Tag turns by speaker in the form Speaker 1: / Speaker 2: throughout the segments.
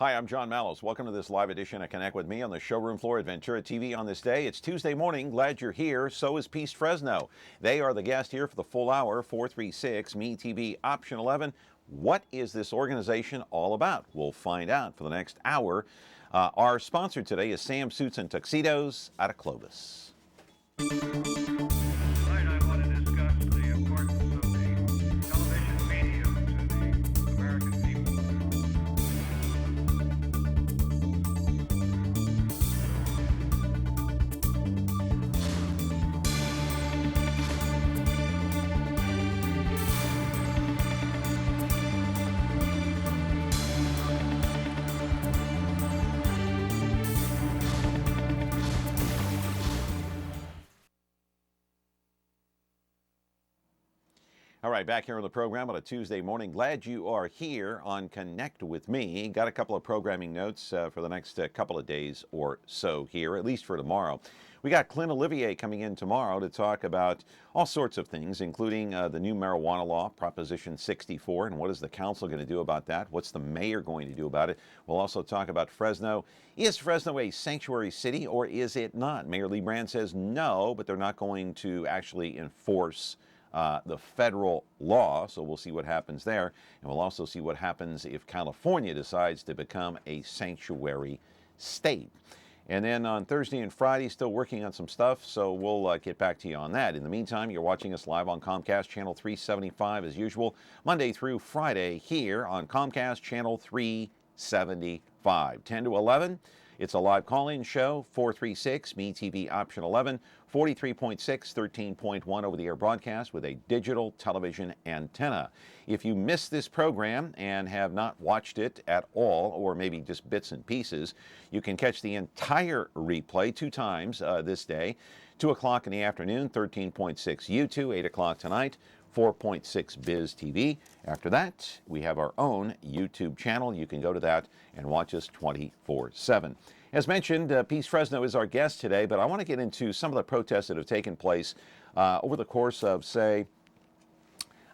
Speaker 1: Hi, I'm John Mallows. Welcome to this live edition of Connect With Me on the showroom floor at Ventura TV on this day. It's Tuesday morning. Glad you're here. So is Peace Fresno. They are the guest here for the full hour, 436 Me TV Option 11. What is this organization all about? We'll find out for the next hour. Our sponsor today is Sam Suits and Tuxedos out of Clovis. All right, back here on the program on a Tuesday morning. Glad you are here on Connect With Me. Got a couple of programming notes for the next couple of days or so here, at least for tomorrow. We got Clint Olivier coming in tomorrow to talk about all sorts of things, including the new marijuana law, Proposition 64, and what is the council going to do about that? What's the mayor going to do about it? We'll also talk about Fresno. Is Fresno a sanctuary city or is it not? Mayor Lee Brand says no, but they're not going to actually enforce the federal law, so we'll see what happens there, and we'll also see what happens if California decides to become a sanctuary state. And then on Thursday and Friday, still working on some stuff, so we'll get back to you on that. In the meantime, you're watching us live on Comcast Channel 375 as usual, Monday through Friday here on Comcast Channel 375, 10 to 11. It's a live call-in show, 436 Me TV Option 11, 43.6, 13.1 over-the-air broadcast with a digital television antenna. If you missed this program and have not watched it at all, or maybe just bits and pieces, you can catch the entire replay 2 times this day, 2 o'clock in the afternoon, 13.6 YouTube, 8 o'clock tonight, 4.6 Biz TV. After that, we have our own YouTube channel. You can go to that and watch us 24/7. As mentioned, Peace Fresno is our guest today, but I want to get into some of the protests that have taken place over the course of, say,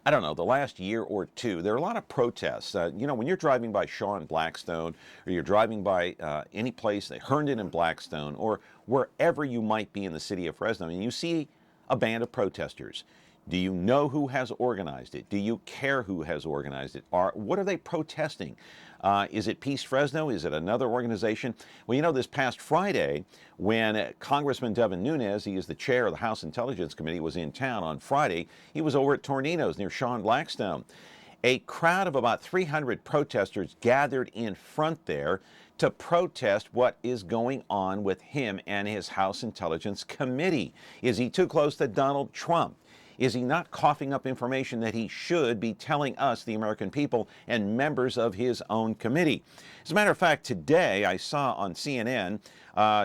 Speaker 1: I don't know, the last year or two. There are a lot of protests. You know, when you're driving by Shaw and Blackstone, or you're driving by any place, Herndon and Blackstone, or wherever you might be in the city of Fresno, and you see a band of protesters. Do you know who has organized it? Do you care who has organized it? What are they protesting? Is it Peace Fresno? Is it another organization? Well, you know, this past Friday, when Congressman Devin Nunes, he is the chair of the House Intelligence Committee, was in town on Friday, he was over at Tornino's near Shaw and Blackstone. A crowd of about 300 protesters gathered in front there to protest what is going on with him and his House Intelligence Committee. Is he too close to Donald Trump? Is he not coughing up information that he should be telling us, the American people, and members of his own committee? As a matter of fact, today I saw on CNN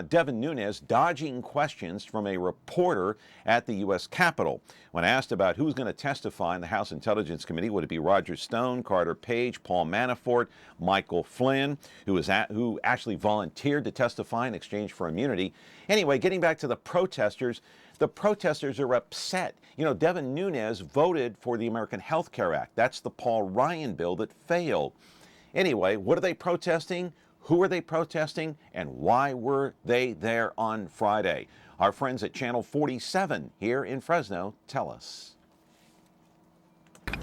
Speaker 1: Devin Nunes dodging questions from a reporter at the U.S. Capitol. When asked about who's going to testify in the House Intelligence Committee, would it be Roger Stone, Carter Page, Paul Manafort, Michael Flynn, who actually volunteered to testify in exchange for immunity? Anyway, getting back to the protesters are upset. You know, Devin Nunes voted for the American Health Care Act. That's the Paul Ryan bill that failed. Anyway, what are they protesting? Who are they protesting? And why were they there on Friday? Our friends at Channel 47 here in Fresno tell us.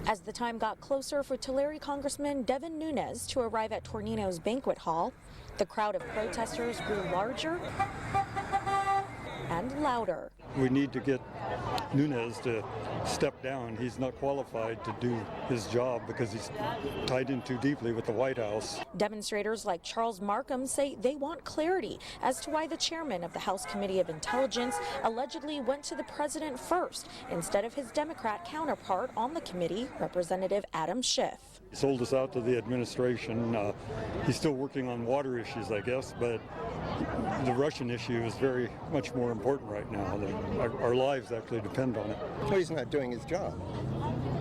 Speaker 2: As the time got closer for Tulare Congressman Devin Nunes to arrive at Tornino's banquet hall, the crowd of protesters grew larger and louder.
Speaker 3: We need to get Nunes to step down. He's not qualified to do his job because he's tied in too deeply with the White House.
Speaker 2: Demonstrators like Charles Markham say they want clarity as to why the chairman of the House Committee of Intelligence allegedly went to the president first instead of his Democrat counterpart on the committee, Representative Adam Schiff.
Speaker 3: He sold us out to the administration. He's still working on water issues, I guess, but the Russian issue is very much more important right now. Our lives actually depend on it.
Speaker 4: No, he's not doing his job.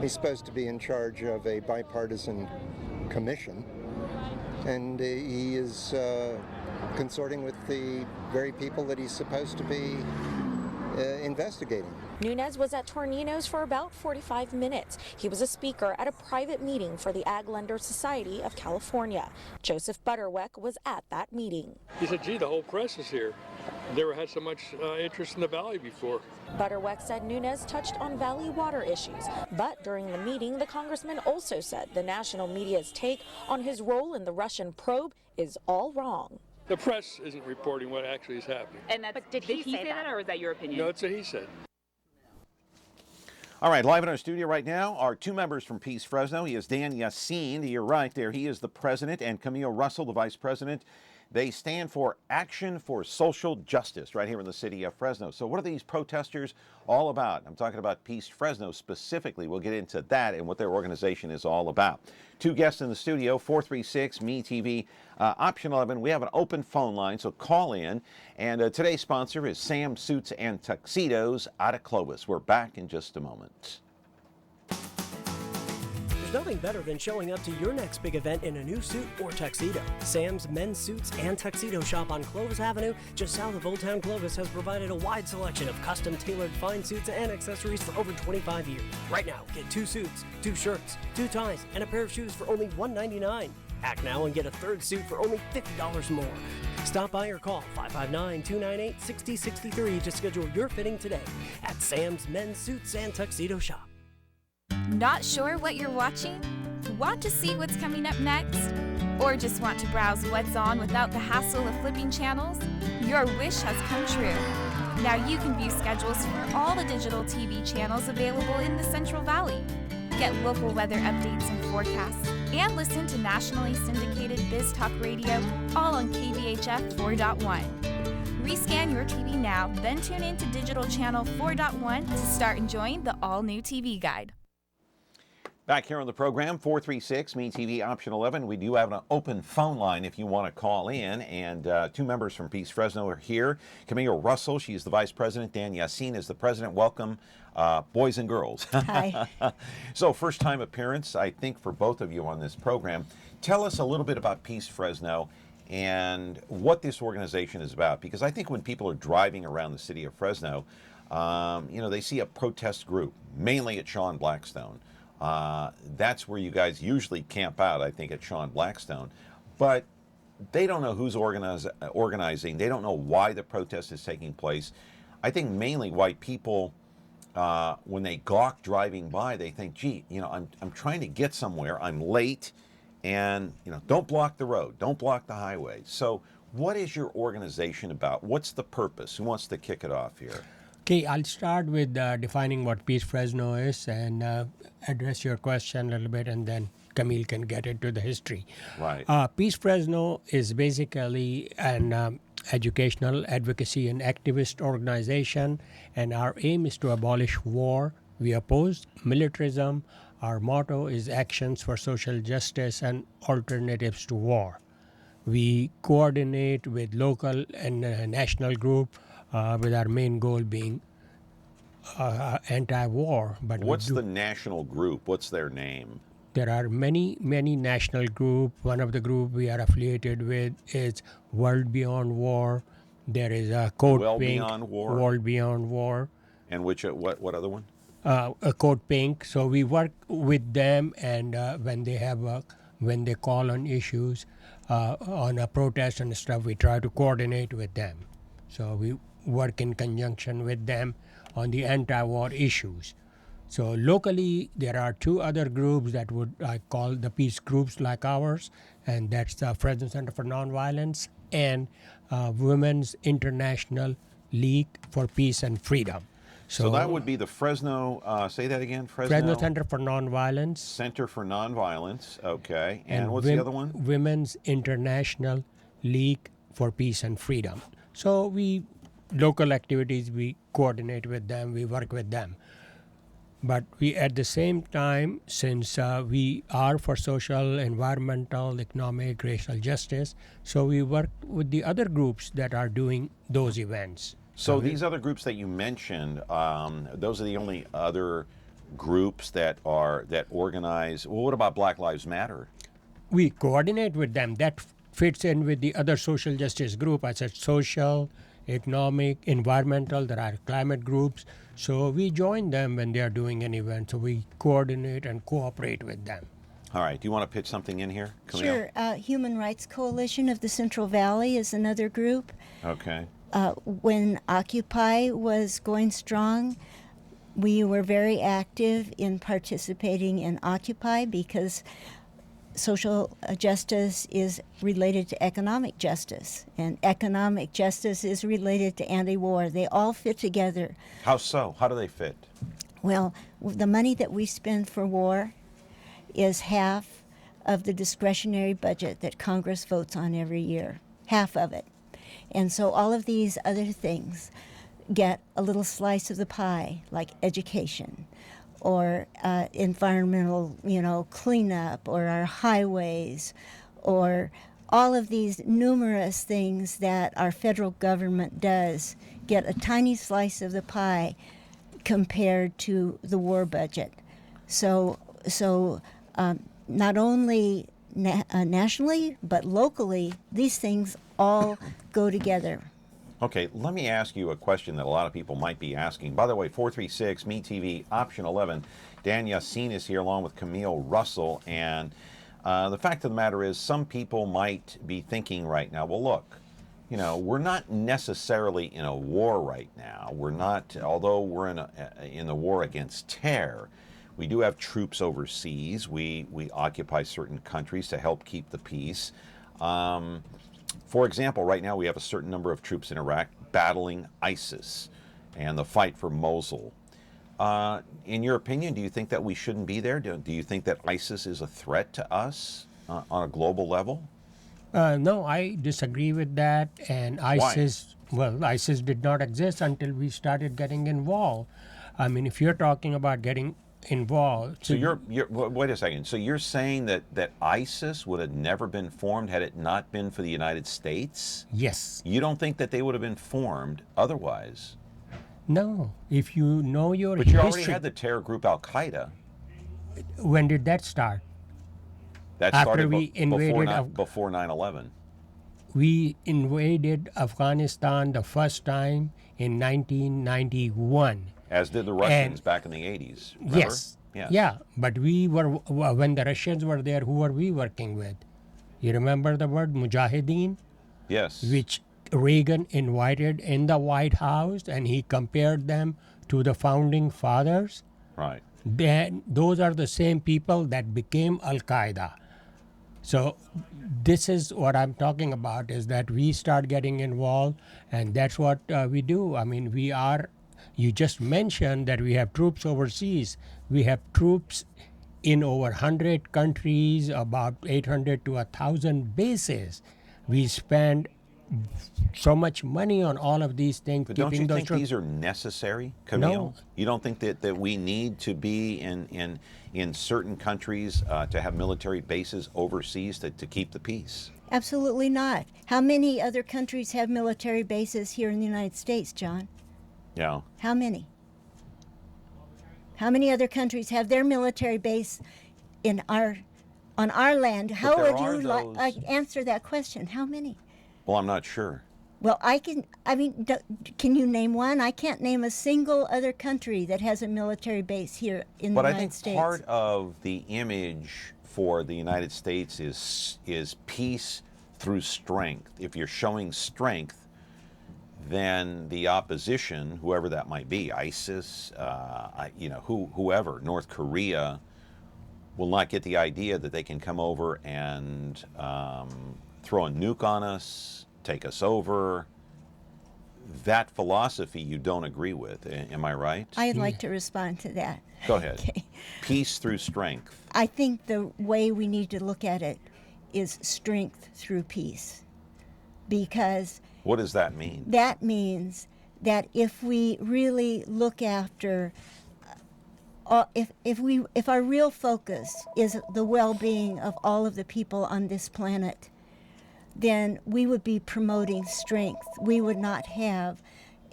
Speaker 4: He's supposed to be in charge of a bipartisan commission, and he is consorting with the very people that he's supposed to be investigating.
Speaker 2: Nunes was at Tornino's for about 45 minutes. He was a speaker at a private meeting for the Ag Lender Society of California. Joseph Butterweck was at that meeting.
Speaker 5: He said, gee, the whole press is here. Never had so much interest in the valley before.
Speaker 2: Butterweck said Nunes touched on valley water issues, but during the meeting, the congressman also said the national media's take on his role in the Russian probe is all wrong.
Speaker 5: The press isn't reporting what actually is happening.
Speaker 6: And but did he say that, or is that your opinion?
Speaker 5: No, it's a he said.
Speaker 1: All right, live in our studio right now are two members from Peace Fresno. He is Dan Yaseen, to your right there. He is the president, and Camille Russell, the vice president. They stand for Action for Social Justice right here in the city of Fresno. So what are these protesters all about? I'm talking about Peace Fresno specifically. We'll get into that and what their organization is all about. Two guests in the studio, 436-ME-TV, option 11. We have an open phone line, so call in. And today's sponsor is Sam Suits and Tuxedos out of Clovis. We're back in just a moment.
Speaker 7: There's nothing better than showing up to your next big event in a new suit or tuxedo. Sam's Men's Suits and Tuxedo Shop on Clovis Avenue, just south of Old Town Clovis, has provided a wide selection of custom-tailored fine suits and accessories for over 25 years. Right now, get 2 suits, 2 shirts, 2 ties, and a pair of shoes for only $199. Act now and get a third suit for only $50 more. Stop by or call 559-298-6063 to schedule your fitting today at Sam's Men's Suits and Tuxedo Shop.
Speaker 8: Not sure what you're watching? Want to see what's coming up next? Or just want to browse what's on without the hassle of flipping channels? Your wish has come true. Now you can view schedules for all the digital TV channels available in the Central Valley. Get local weather updates and forecasts, and listen to nationally syndicated Biz Talk Radio, all on KVHF 4.1. Rescan your TV now, then tune in to Digital Channel 4.1 to start enjoying the all-new TV guide.
Speaker 1: Back here on the program, 436-ME-TV, option 11. We do have an open phone line if you want to call in. And two members from Peace Fresno are here. Camille Russell, she's the vice president. Dan Yaseen is the president. Welcome, boys and girls.
Speaker 2: Hi.
Speaker 1: So first time appearance, I think, for both of you on this program. Tell us a little bit about Peace Fresno and what this organization is about. Because I think when people are driving around the city of Fresno, they see a protest group, mainly at Sean Blackstone. That's where you guys usually camp out, I think, at Sean Blackstone. But they don't know who's organizing. They don't know why the protest is taking place. I think mainly why people, when they gawk driving by, they think, gee, I'm trying to get somewhere. I'm late. And, don't block the road. Don't block the highway. So what is your organization about? What's the purpose? Who wants to kick it off here?
Speaker 9: Okay, I'll start with defining what Peace Fresno is and address your question a little bit, and then Camille can get into the history.
Speaker 1: Right.
Speaker 9: Peace Fresno is basically an educational advocacy and activist organization, and our aim is to abolish war. We oppose militarism. Our motto is actions for social justice and alternatives to war. We coordinate with local and national group, with our main goal being anti-war. But
Speaker 1: what's the national group? What's their name?
Speaker 9: There are many national groups. One of the groups we are affiliated with is World Beyond War. There is a Code Pink. World Beyond War.
Speaker 1: And what other one?
Speaker 9: A Code Pink. So we work with them, and when they call on issues, on a protest and stuff, we try to coordinate with them. So we work in conjunction with them on the anti-war issues. So locally, there are 2 other groups that I call the peace groups like ours, and that's the Fresno Center for Nonviolence and Women's International League for Peace and Freedom.
Speaker 1: So that would be the Fresno, say that again,
Speaker 9: Fresno Center for Nonviolence.
Speaker 1: Center for Nonviolence, okay. And what's the other one?
Speaker 9: Women's International League for Peace and Freedom. So local activities, we coordinate with them, we work with them. But we, at the same time, since we are for social, environmental, economic, racial justice, so we work with the other groups that are doing those events.
Speaker 1: So these other groups that you mentioned, those are the only other groups that organize. Well, what about Black Lives Matter?
Speaker 9: We coordinate with them. That fits in with the other social justice group. I said social, economic, environmental, there are climate groups. So we join them when they are doing an event. So we coordinate and cooperate with them.
Speaker 1: All right. Do you want to pitch something in here, Camille?
Speaker 10: Sure. Human Rights Coalition of the Central Valley is another group.
Speaker 1: Okay.
Speaker 10: When Occupy was going strong, we were very active in participating in Occupy because social justice is related to economic justice, and economic justice is related to anti-war. They all fit together.
Speaker 1: How so? How do they fit?
Speaker 10: Well, the money that we spend for war is half of the discretionary budget that Congress votes on every year, half of it. And so all of these other things get a little slice of the pie, like education or environmental, cleanup, or our highways, or all of these numerous things that our federal government does get a tiny slice of the pie compared to the war budget. So not only nationally, but locally, these things all go together.
Speaker 1: Okay, let me ask you a question that a lot of people might be asking. By the way, 436 MeTV option 11. Dan Yaseen is here along with Camille Russell, and the fact of the matter is some people might be thinking right now, well, look, we're not necessarily in a war right now. We're not, although we're in the war against terror. We do have troops overseas. We occupy certain countries to help keep the peace. For example, right now we have a certain number of troops in Iraq battling ISIS and the fight for Mosul. In your opinion, do you think that we shouldn't be there? Do you think that ISIS is a threat to us on a global level?
Speaker 9: No, I disagree with that. And ISIS, ISIS did not exist until we started getting involved. I mean, if you're talking about getting involved.
Speaker 1: So you're wait a second. So you're saying that ISIS would have never been formed had it not been for the United States?
Speaker 9: Yes.
Speaker 1: You don't think that they would have been formed otherwise?
Speaker 9: No. If you know your
Speaker 1: But you already had the terror group Al Qaeda.
Speaker 9: When did that start?
Speaker 1: That started before 9/11.
Speaker 9: We invaded Afghanistan the first time in 1991.
Speaker 1: As did the Russians back in the 80s. Remember?
Speaker 9: Yes. Yeah, but we were, when the Russians were there, who were we working with? You remember the word Mujahideen?
Speaker 1: Yes.
Speaker 9: Which Reagan invited in the White House, and he compared them to the founding fathers.
Speaker 1: Right.
Speaker 9: Then those are the same people that became Al-Qaeda. So this is what I'm talking about, is that we start getting involved, and that's what we do. I mean, you just mentioned that we have troops overseas. We have troops in over 100 countries, about 800 to 1,000 bases. We spend so much money on all of these things.
Speaker 1: But don't you think these are necessary, Camille?
Speaker 9: No.
Speaker 1: You don't think that we need to be in certain countries to have military bases overseas to keep the peace?
Speaker 10: Absolutely not. How many other countries have military bases here in the United States, John?
Speaker 1: Yeah.
Speaker 10: How many? How many other countries have their military base on our land? How would you answer that question? How many?
Speaker 1: Well, I'm not sure.
Speaker 10: Well, can you name one? I can't name a single other country that has a military base here in the United States.
Speaker 1: But I think part of the image for the United States is peace through strength. If you're showing strength, then the opposition, whoever that might be, ISIS, whoever, North Korea, will not get the idea that they can come over and throw a nuke on us, take us over. That philosophy you don't agree with, am I right?
Speaker 10: I'd like to respond to that.
Speaker 1: Go ahead.
Speaker 10: Okay.
Speaker 1: Peace through strength.
Speaker 10: I think the way we need to look at it is strength through peace. Because
Speaker 1: what does that mean?
Speaker 10: That means that if we really look after, if our real focus is the well-being of all of the people on this planet, then we would be promoting strength. We would not have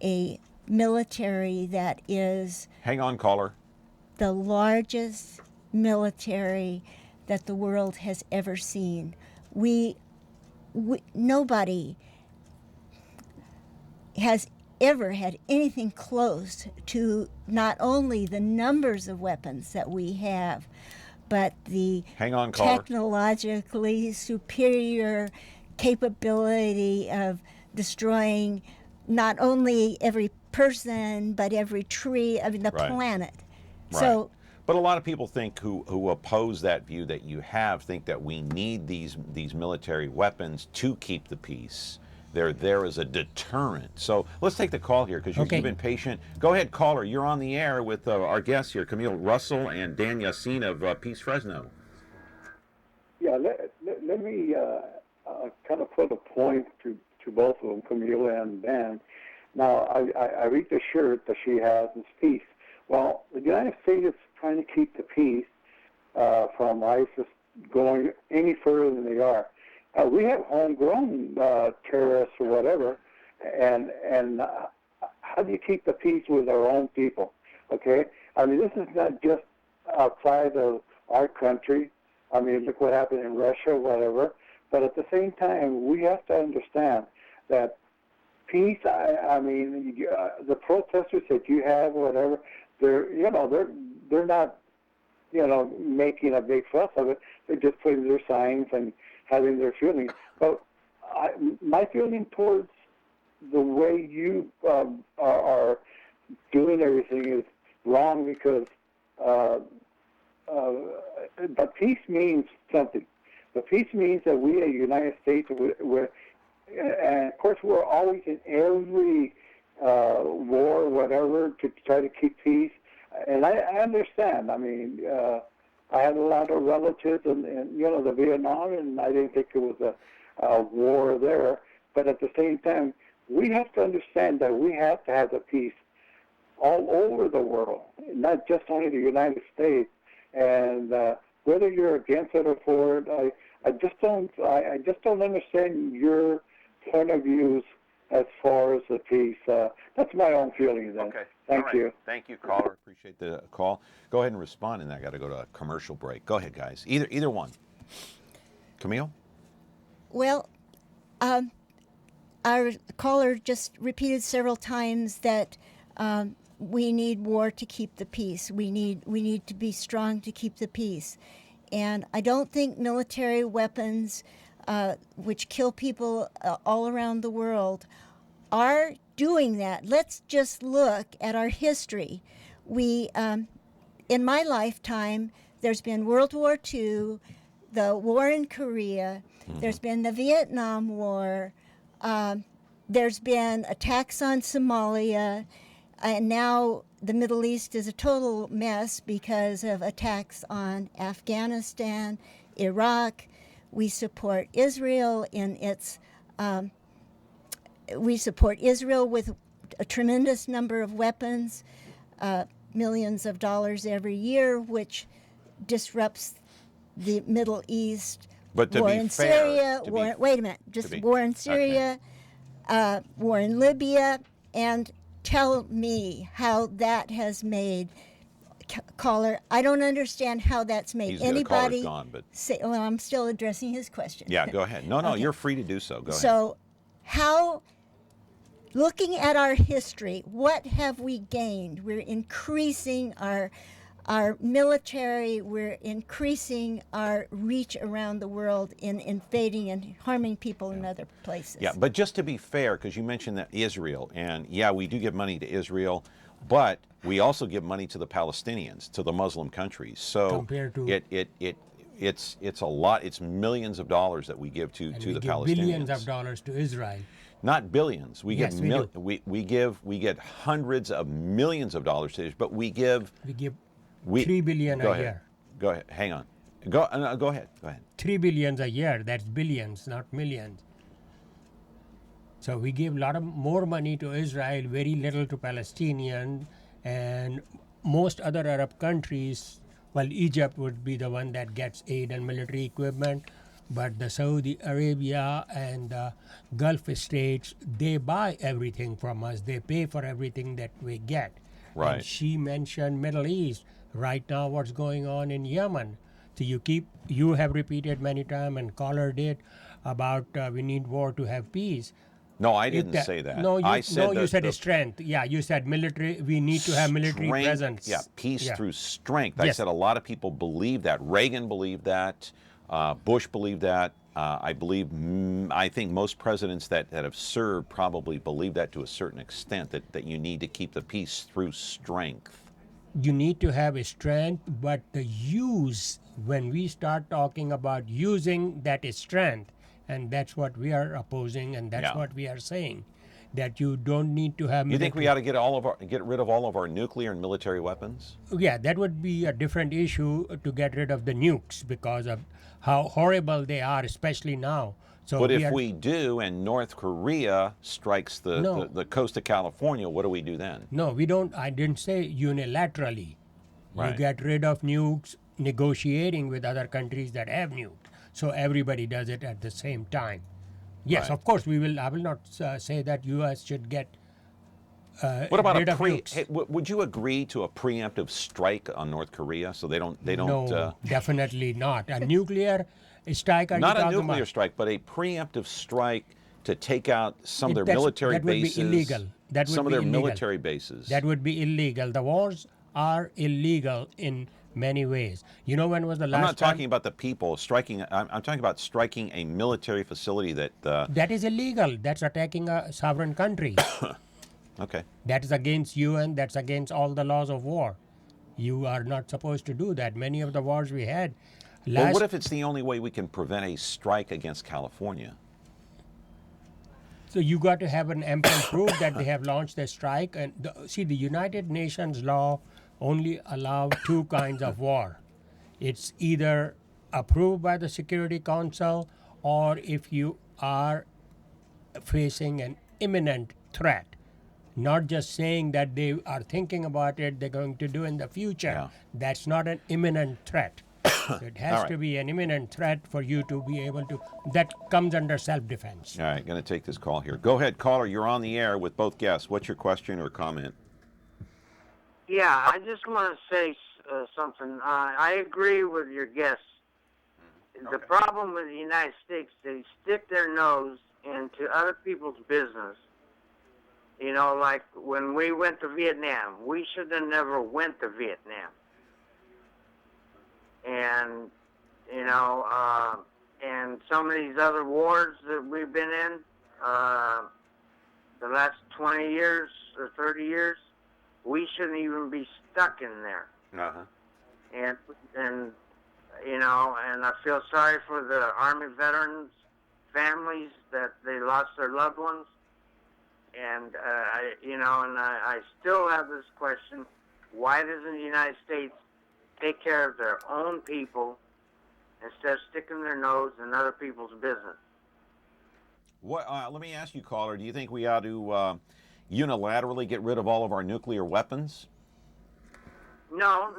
Speaker 10: a military that is...
Speaker 1: Hang on, caller.
Speaker 10: ...the largest military that the world has ever seen. Nobody has ever had anything close to not only the numbers of weapons that we have, but the
Speaker 1: Hang on, caller.
Speaker 10: technologically superior capability of destroying not only every person but every tree of the
Speaker 1: Right.
Speaker 10: planet.
Speaker 1: Right.
Speaker 10: So,
Speaker 1: but a lot of people think who oppose that view that you have think that we need these military weapons to keep the peace. They're there as a deterrent. So let's take the call here because you've been patient. Go ahead, caller. You're on the air with our guests here, Camille Russell and Dan Yaseen of Peace Fresno.
Speaker 11: Yeah, let me kind of put a point to both of them, Camille and Dan. Now, I read the shirt that she has, it's peace. Well, the United States is trying to keep the peace from ISIS going any further than they are. We have homegrown terrorists or whatever, and how do you keep the peace with our own people? Okay, I mean, this is not just outside of our country. I mean, look what happened in Russia, whatever. But at the same time, we have to understand that peace. I mean, the protesters that you have, whatever, they're not, making a big fuss of it. They're just putting their signs and having their feelings. But my feeling towards the way you are doing everything is wrong because but peace means something. But peace means that we, the United States, and of course we're always in every war, whatever, to try to keep peace. And I understand. I mean, I had a lot of relatives in the Vietnam, and I didn't think it was a war there. But at the same time, we have to understand that we have to have the peace all over the world, not just only the United States. And whether you're against it or for it, I just don't understand your point of views as far as the peace. That's my own feeling then.
Speaker 1: Okay.
Speaker 11: Thank you.
Speaker 1: Thank you, caller. Appreciate the call. Go ahead and respond, and I got to go to a commercial break. Go ahead, guys. Either one. Camille?
Speaker 10: well, our caller just repeated several times that we need war to keep the peace. We need to be strong to keep the peace. And I don't think military weapons, which kill people all around the world, are doing that. Let's just look at our history. We, in my lifetime, there's been World War II, the war in Korea, there's been the Vietnam War, there's been attacks on Somalia, and now the Middle East is a total mess because of attacks on Afghanistan, Iraq. We support Israel in its we support Israel with a tremendous number of weapons, millions of dollars every year, which disrupts the Middle East.
Speaker 1: But to
Speaker 10: war
Speaker 1: be
Speaker 10: in
Speaker 1: fair,
Speaker 10: Syria, wait a minute, war in Syria, war in Libya, and tell me how that has made, caller, I don't understand how that's made anybody
Speaker 1: gone, but
Speaker 10: say, well, I'm still addressing his question.
Speaker 1: yeah, go ahead. No,
Speaker 10: Okay.
Speaker 1: You're free to do so. Go ahead.
Speaker 10: So how, looking at our history, what have we gained? We're increasing our military, we're increasing our reach around the world in invading and harming people in other places.
Speaker 1: Yeah, but just to be fair, because you mentioned that Israel, and yeah, we do give money to Israel, but we also give money to the Palestinians, to the Muslim countries. So
Speaker 9: Compared to-
Speaker 1: it's a lot. It's millions of dollars that we give to the
Speaker 9: give
Speaker 1: Palestinians.
Speaker 9: billions of dollars to Israel.
Speaker 1: Not billions. We
Speaker 9: Yes,
Speaker 1: give
Speaker 9: we
Speaker 1: we get hundreds of millions of dollars to Israel, but we give
Speaker 9: 3 billion
Speaker 1: go
Speaker 9: a
Speaker 1: ahead.
Speaker 9: year.
Speaker 1: Go ahead. Hang on. Go ahead.
Speaker 9: 3 billions a year. That's billions, not millions. So we give a lot of more money to Israel, very little to Palestinians, and most other Arab countries. Well, Egypt would be the one that gets aid and military equipment, but the Saudi Arabia and the Gulf states, they buy everything from us. They pay for everything that we get.
Speaker 1: Right.
Speaker 9: And she mentioned Middle East. Right now, what's going on in Yemen? So you have repeated many times, and caller did, about we need war to have peace.
Speaker 1: No, I didn't say that.
Speaker 9: No,
Speaker 1: I said
Speaker 9: you said strength. Yeah, you said military. We need to have military presence.
Speaker 1: Yeah, peace through strength.
Speaker 9: Yes.
Speaker 1: I said a lot of people believe that. Reagan believed that. Bush believed that. I think most presidents that have served probably believe that to a certain extent, that you need to keep the peace through strength.
Speaker 9: You need to have a strength, but the use, when we start talking about using that strength, and that's what we are opposing, and that's what we are saying, that you don't need to have.
Speaker 1: You think we ought to get rid of all of our nuclear and military weapons?
Speaker 9: Yeah, that would be a different issue to get rid of the nukes because of how horrible they are, especially now. So
Speaker 1: but if we do, and North Korea strikes
Speaker 9: No.
Speaker 1: the coast of California, what do we do then?
Speaker 9: No, we don't. I didn't say unilaterally.
Speaker 1: Right.
Speaker 9: You get rid of nukes, negotiating with other countries that have nukes. So everybody does it at the same time. Yes,
Speaker 1: Right.
Speaker 9: of course we will. I will not say that U.S. should get
Speaker 1: What about
Speaker 9: rid of nukes.
Speaker 1: Hey, would you agree to a preemptive strike on North Korea so they don't?
Speaker 9: No, definitely not. A nuclear strike? Are
Speaker 1: Not
Speaker 9: you
Speaker 1: a
Speaker 9: talking
Speaker 1: nuclear
Speaker 9: about?
Speaker 1: strike, but a preemptive strike to take out some of their military
Speaker 9: that would
Speaker 1: bases.
Speaker 9: be illegal. That would
Speaker 1: some of
Speaker 9: be
Speaker 1: their
Speaker 9: illegal.
Speaker 1: military bases.
Speaker 9: That would be illegal. The wars are illegal in many ways. You know, when was the last
Speaker 1: I'm not
Speaker 9: time?
Speaker 1: talking about the people striking. I'm talking about striking a military facility that.
Speaker 9: That is illegal. That's attacking a sovereign country.
Speaker 1: Okay.
Speaker 9: That is against UN. That's against all the laws of war. You are not supposed to do that. Many of the wars we had.
Speaker 1: Well, what if it's the only way we can prevent a strike against California?
Speaker 9: So you got to have an ample proof that they have launched a strike. And see, the United Nations law only allow two kinds of war. It's either approved by the Security Council, or if you are facing an imminent threat. Not just saying that they are thinking about it, they're going to do in the future.
Speaker 1: Yeah.
Speaker 9: That's not an imminent threat. So it has
Speaker 1: All
Speaker 9: to
Speaker 1: right.
Speaker 9: be an imminent threat for you to be able to. That comes under self-defense.
Speaker 1: All right, going to take this call here. Go ahead, caller. You're on the air with both guests. What's your question or comment?
Speaker 12: Yeah, I just want to say something. I agree with your guests. The problem with the United States, they stick their nose into other people's business. You know, like when we went to Vietnam, we should have never went to Vietnam. And, you know, and some of these other wars that we've been in, the last 20 years or 30 years, we shouldn't even be stuck in there.
Speaker 1: Uh-huh.
Speaker 12: And you know, and I feel sorry for the Army veterans' families that they lost their loved ones. And, I still have this question, why doesn't the United States take care of their own people instead of sticking their nose in other people's business?
Speaker 1: What? Let me ask you, caller, do you think we ought to unilaterally get rid of all of our nuclear weapons?
Speaker 12: No,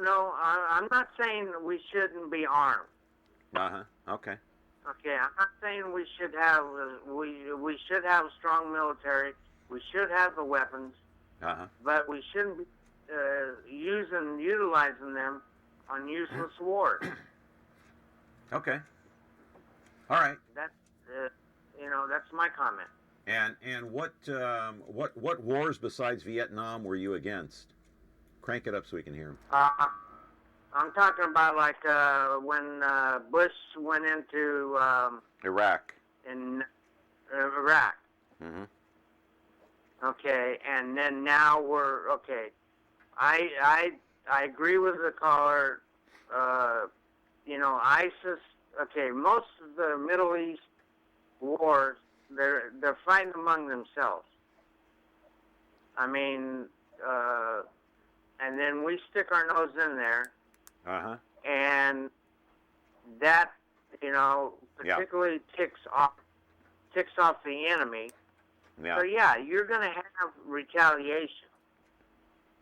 Speaker 12: I'm not saying we shouldn't be armed.
Speaker 1: Uh-huh, okay.
Speaker 12: Okay, I'm not saying we should have we should have a strong military. We should have the weapons,
Speaker 1: Uh-huh.
Speaker 12: but we shouldn't be utilizing them on useless wars.
Speaker 1: Okay. All right.
Speaker 12: That's that's my comment.
Speaker 1: And what wars besides Vietnam were you against? Crank it up so we can hear him.
Speaker 12: I'm talking about like when Bush went into
Speaker 1: Iraq.
Speaker 12: in Iraq.
Speaker 1: Mm-hmm.
Speaker 12: Okay, and then now we're okay. I agree with the caller. ISIS. Okay, most of the Middle East wars, they're fighting among themselves. I mean, and then we stick our nose in there,
Speaker 1: Uh-huh.
Speaker 12: and that particularly ticks off the enemy.
Speaker 1: Yeah.
Speaker 12: So yeah, you're going to have retaliation.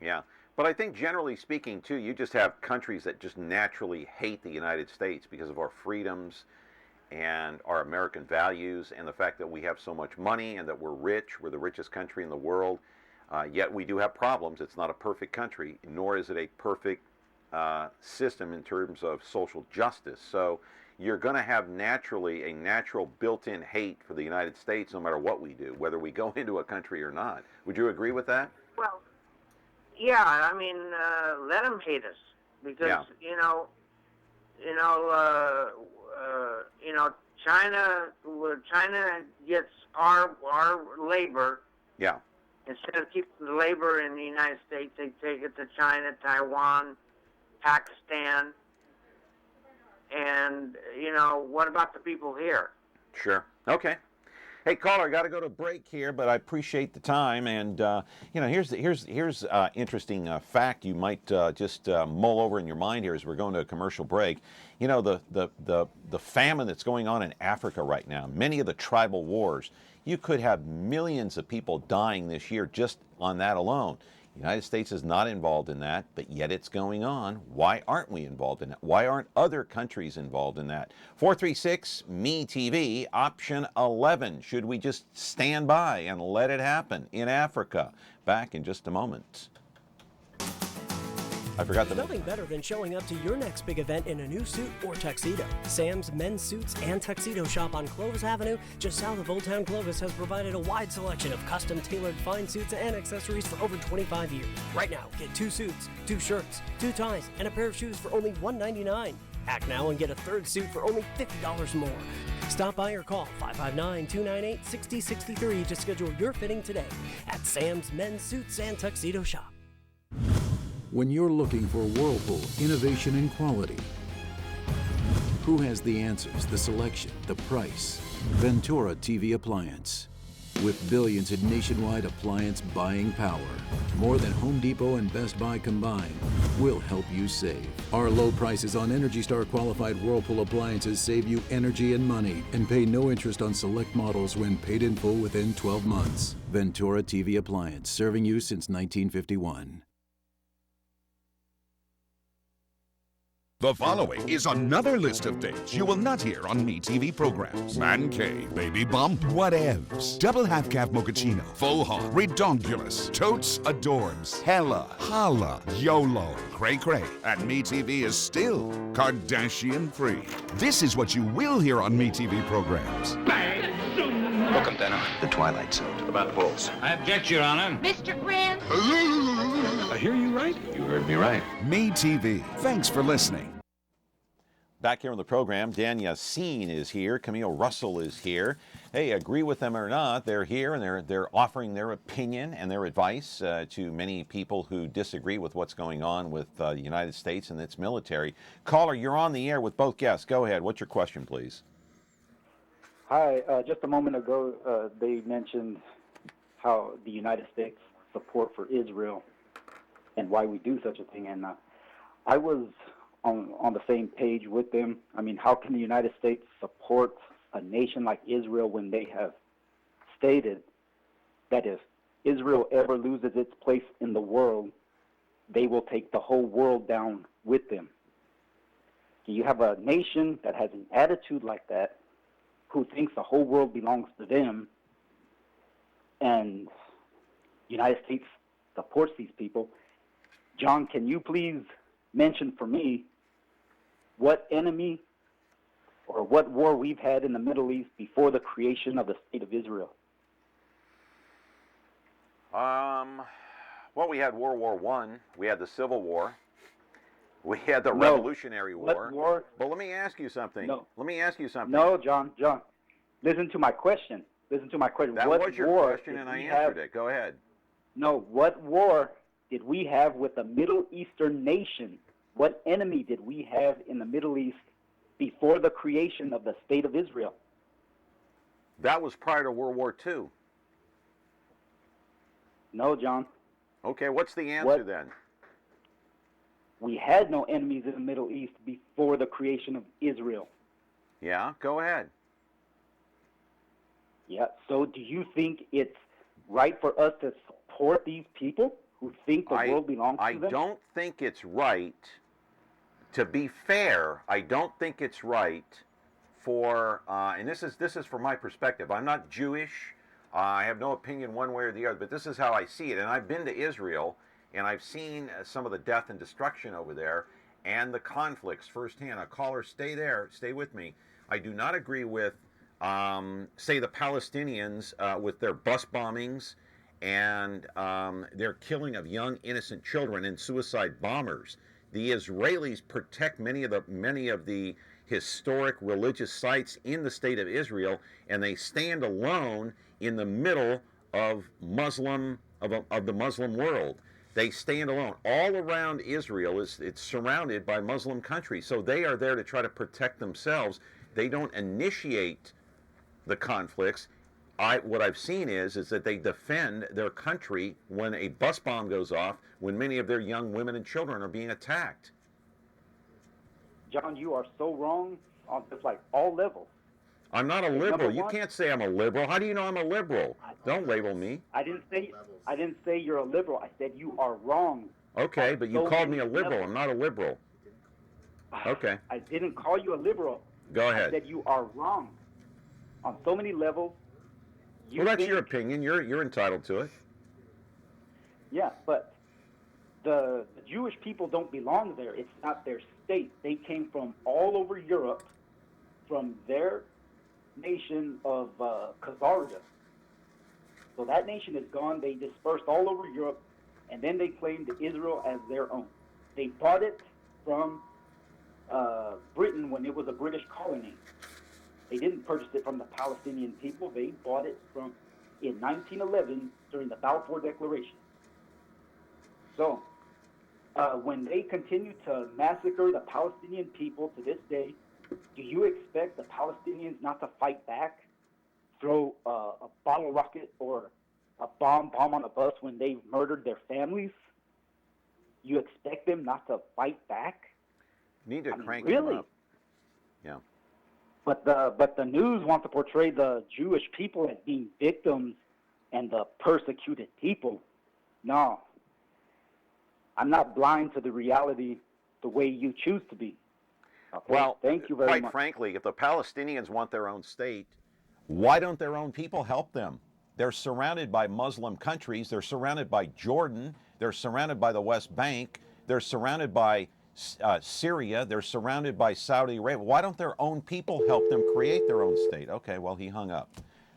Speaker 1: Yeah. But I think generally speaking, too, you just have countries that just naturally hate the United States because of our freedoms and our American values and the fact that we have so much money and that we're rich. We're the richest country in the world. Yet we do have problems. It's not a perfect country, nor is it a perfect system in terms of social justice. So you're going to have naturally a natural built-in hate for the United States no matter what we do, whether we go into a country or not. Would you agree with that?
Speaker 12: Well, yeah, I mean, let them hate us because
Speaker 1: Yeah.
Speaker 12: China gets our labor.
Speaker 1: Yeah.
Speaker 12: Instead of keeping the labor in the United States, they take it to China, Taiwan, Pakistan, and what about the people here?
Speaker 1: Sure. Okay. Hey, caller, I got to go to break here, but I appreciate the time. And here's interesting fact you might just mull over in your mind here as we're going to a commercial break. You know, the famine that's going on in Africa right now, many of the tribal wars, you could have millions of people dying this year just on that alone. The United States is not involved in that, but yet it's going on. Why aren't we involved in that? Why aren't other countries involved in that? 436-ME-TV, option 11. Should we just stand by and let it happen in Africa? Back in just a moment. I forgot the...
Speaker 7: Nothing better than showing up to your next big event in a new suit or tuxedo. Sam's Men's Suits and Tuxedo Shop on Clovis Avenue, just south of Old Town Clovis, has provided a wide selection of custom-tailored fine suits and accessories for over 25 years. Right now, get 2 suits, 2 shirts, 2 ties, and a pair of shoes for only $199. Act now and get a 3rd suit for only $50 more. Stop by or call 559-298-6063 to schedule your fitting today at Sam's Men's Suits and Tuxedo Shop.
Speaker 13: When you're looking for Whirlpool innovation and quality, who has the answers, the selection, the price? Ventura TV Appliance. With billions in nationwide appliance buying power, more than Home Depot and Best Buy combined, will help you save. Our low prices on Energy Star qualified Whirlpool appliances save you energy and money and pay no interest on select models when paid in full within 12 months. Ventura TV Appliance, serving you since 1951.
Speaker 14: The following is another list of things you will not hear on MeTV programs. Man cave, baby bump, whatevs, double half-calf mochaccino, faux hog, redonkulous, totes adorbs, hella, holla, YOLO, cray-cray, and MeTV is still Kardashian-free. This is what you will hear on MeTV programs.
Speaker 15: Welcome, Denham. The Twilight Zone. About the Bulls.
Speaker 16: I object, Your Honor.
Speaker 17: Mr. Grant.
Speaker 15: I hear you right. You heard me right.
Speaker 14: MeTV. Thanks for listening.
Speaker 1: Back here on the program, Dan Yaseen is here. Camille Russell is here. Hey, agree with them or not, they're here and they're offering their opinion and their advice to many people who disagree with what's going on with the United States and its military. Caller, you're on the air with both guests. Go ahead. What's your question, please?
Speaker 18: Hi. Just a moment ago, they mentioned how the United States support for Israel and why we do such a thing. And I was on the same page with them. I mean, how can the United States support a nation like Israel when they have stated that if Israel ever loses its place in the world, they will take the whole world down with them? You have a nation that has an attitude like that, who thinks the whole world belongs to them, and the United States supports these people. John, can you please mention for me what enemy or what war we've had in the Middle East before the creation of the State of Israel?
Speaker 1: Well, we had World War I. We had the Civil War. We had the Revolutionary War. But let me ask you something. Let me ask you something.
Speaker 18: No, John. Listen to my question.
Speaker 1: That was your question, and I answered it. Go ahead.
Speaker 18: No, what war did we have with a Middle Eastern nation? What enemy did we have in the Middle East before the creation of the State of Israel?
Speaker 1: That was prior to World War II.
Speaker 18: No, John.
Speaker 1: Okay, what's the answer then?
Speaker 18: We had no enemies in the Middle East before the creation of Israel.
Speaker 1: Yeah, go ahead.
Speaker 18: Yeah, so do you think it's right for us to support these people who think the world belongs to them?
Speaker 1: I don't think it's right. To be fair, I don't think it's right for, and this is from my perspective. I'm not Jewish. I have no opinion one way or the other, but this is how I see it. And I've been to Israel, and I've seen some of the death and destruction over there. and the conflicts firsthand. A caller, stay there, stay with me. I do not agree with, say, the Palestinians with their bus bombings and their killing of young innocent children and suicide bombers. The Israelis protect many of the historic religious sites in the state of Israel, and they stand alone in the middle of the Muslim world. They stand alone. All around Israel it's surrounded by Muslim countries, so they are there to try to protect themselves. They don't initiate the conflicts. What I've seen is that they defend their country when a bus bomb goes off, when many of their young women and children are being attacked.
Speaker 18: John, you are so wrong on just like all levels.
Speaker 1: I'm not a liberal. You can't say I'm a liberal. How do you know I'm a liberal? Don't label me.
Speaker 18: I didn't say you're a liberal. I said you are wrong.
Speaker 1: Okay, but you called me a liberal. I'm not a liberal. Okay.
Speaker 18: I didn't call you a liberal.
Speaker 1: Go ahead.
Speaker 18: I said you are wrong on so many levels.
Speaker 1: Well, that's your opinion. You're entitled to it.
Speaker 18: Yeah, but the Jewish people don't belong there. It's not their state. They came from all over Europe, from their nation of Khazaria. So that nation is gone. They dispersed all over Europe, and then they claimed Israel as their own. They bought it from Britain when it was a British colony. They didn't purchase it from the Palestinian people. They bought it in 1911 during the Balfour Declaration. So when they continue to massacre the Palestinian people to this day, do you expect the Palestinians not to fight back, throw a bottle rocket or a bomb on a bus when they murdered their families? You expect them not to fight back?
Speaker 1: Need to crank
Speaker 18: really?
Speaker 1: them up. Yeah.
Speaker 18: But the news wants to portray the Jewish people as being victims and the persecuted people. No. I'm not blind to the reality the way you choose to be. Okay?
Speaker 1: Well,
Speaker 18: thank you very
Speaker 1: quite
Speaker 18: much.
Speaker 1: frankly, if the Palestinians want their own state, why don't their own people help them? They're surrounded by Muslim countries. They're surrounded by Jordan. They're surrounded by the West Bank. They're surrounded by Syria. They're surrounded by Saudi Arabia. Why don't their own people help them create their own state? Okay, well, he hung up.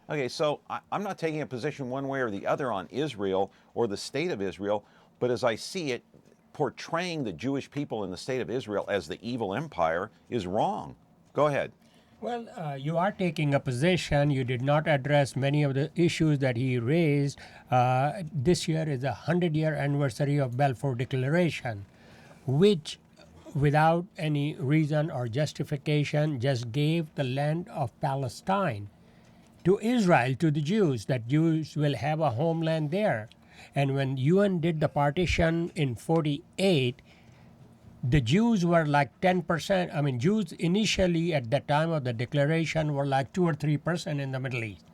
Speaker 1: Okay, so I'm not taking a position one way or the other on Israel or the state of Israel, but as I see it, portraying the Jewish people in the state of Israel as the evil empire is wrong. Go ahead.
Speaker 9: Well, you are taking a position. You did not address many of the issues that he raised. This year is a 100-year anniversary of Balfour Declaration, which, without any reason or justification, just gave the land of Palestine to Israel, to the Jews, that Jews will have a homeland there. And when UN did the partition in 48, the Jews were like 10%. I mean, Jews initially at the time of the declaration were like 2 or 3% in the Middle East.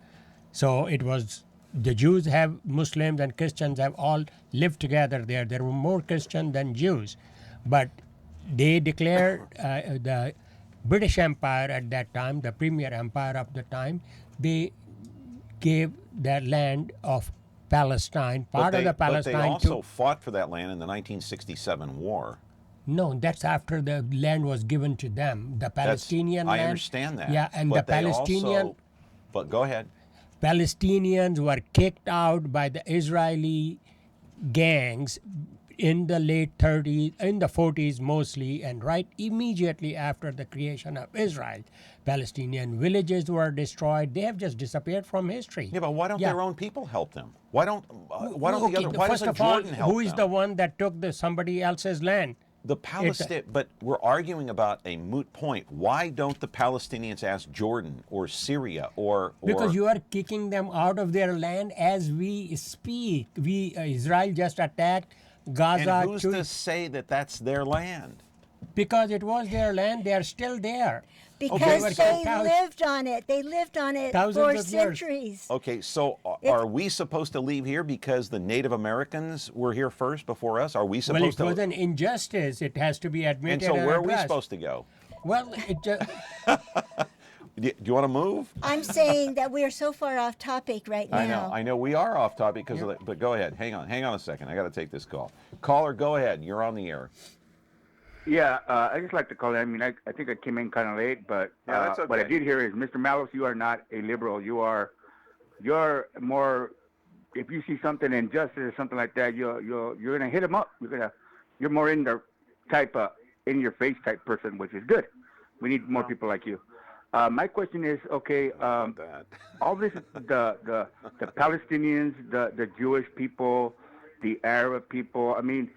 Speaker 9: So it was, the Jews have, Muslims and Christians have all lived together there. There were more Christians than Jews. But they declared the British Empire at that time, the premier empire of the time, they gave that land of Palestine, part of the Palestine.
Speaker 1: But they also fought for that land in the 1967 war.
Speaker 9: No, that's after the land was given to them. The Palestinian land.
Speaker 1: I understand that.
Speaker 9: Yeah, and
Speaker 1: but
Speaker 9: the Palestinian.
Speaker 1: But go ahead.
Speaker 9: Palestinians were kicked out by the Israeli gangs in the late 30s, in the 40s mostly, and right immediately after the creation of Israel. Palestinian villages were destroyed. They have just disappeared from history.
Speaker 1: Yeah, but why don't their own people help them? Why doesn't Jordan help them?
Speaker 9: Who is the one that took somebody else's land?
Speaker 1: The Palestinians, but we're arguing about a moot point. Why don't the Palestinians ask Jordan or Syria or
Speaker 9: because you are kicking them out of their land as we speak. Israel just attacked Gaza.
Speaker 1: And who's to say that that's their land?
Speaker 9: Because it was their land, they are still there.
Speaker 10: Because they lived on it. They lived on it for centuries.
Speaker 1: Okay, so are we supposed to leave here because the Native Americans were here first before us? Are we supposed to?
Speaker 9: Well, it was an injustice. It has to be admitted.
Speaker 1: And so where are we supposed to go?
Speaker 9: Well, it just...
Speaker 1: Do you want to move?
Speaker 10: I'm saying that we are so far off topic right now.
Speaker 1: I know we are off topic because of that, but go ahead. Hang on a second. I got to take this call. Caller, go ahead. You're on the air.
Speaker 16: Yeah, I just like to call in. I mean, I think I came in kind of late, but
Speaker 1: Yeah, that's
Speaker 16: what I
Speaker 1: okay.
Speaker 16: did hear is, Mr. Malos, you are not a liberal. You're more. If you see something injustice or something like that, you're gonna hit him up. You're more in the type of in your face type person, which is good. We need more people like you. My question is, okay, all this, the Palestinians, the Jewish people, the Arab people. I mean,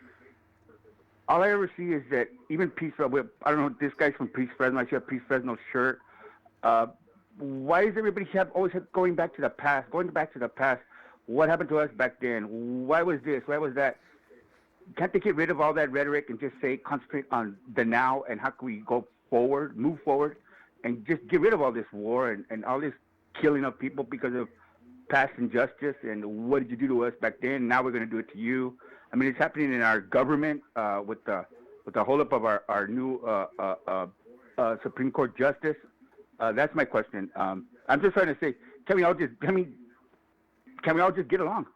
Speaker 16: all I ever see is that even Peace. I don't know. This guy's from Peace Fresno. I see a Peace Fresno shirt. Why is everybody always going back to the past? Going back to the past. What happened to us back then? Why was this? Why was that? Can't they get rid of all that rhetoric and just concentrate on the now and how can we go forward, move forward, and just get rid of all this war and all this killing of people because of past injustice and what did you do to us back then? Now we're going to do it to you. I mean, it's happening in our government with the holdup of our new Supreme Court justice. That's my question. I'm just trying to say, can we all just get along?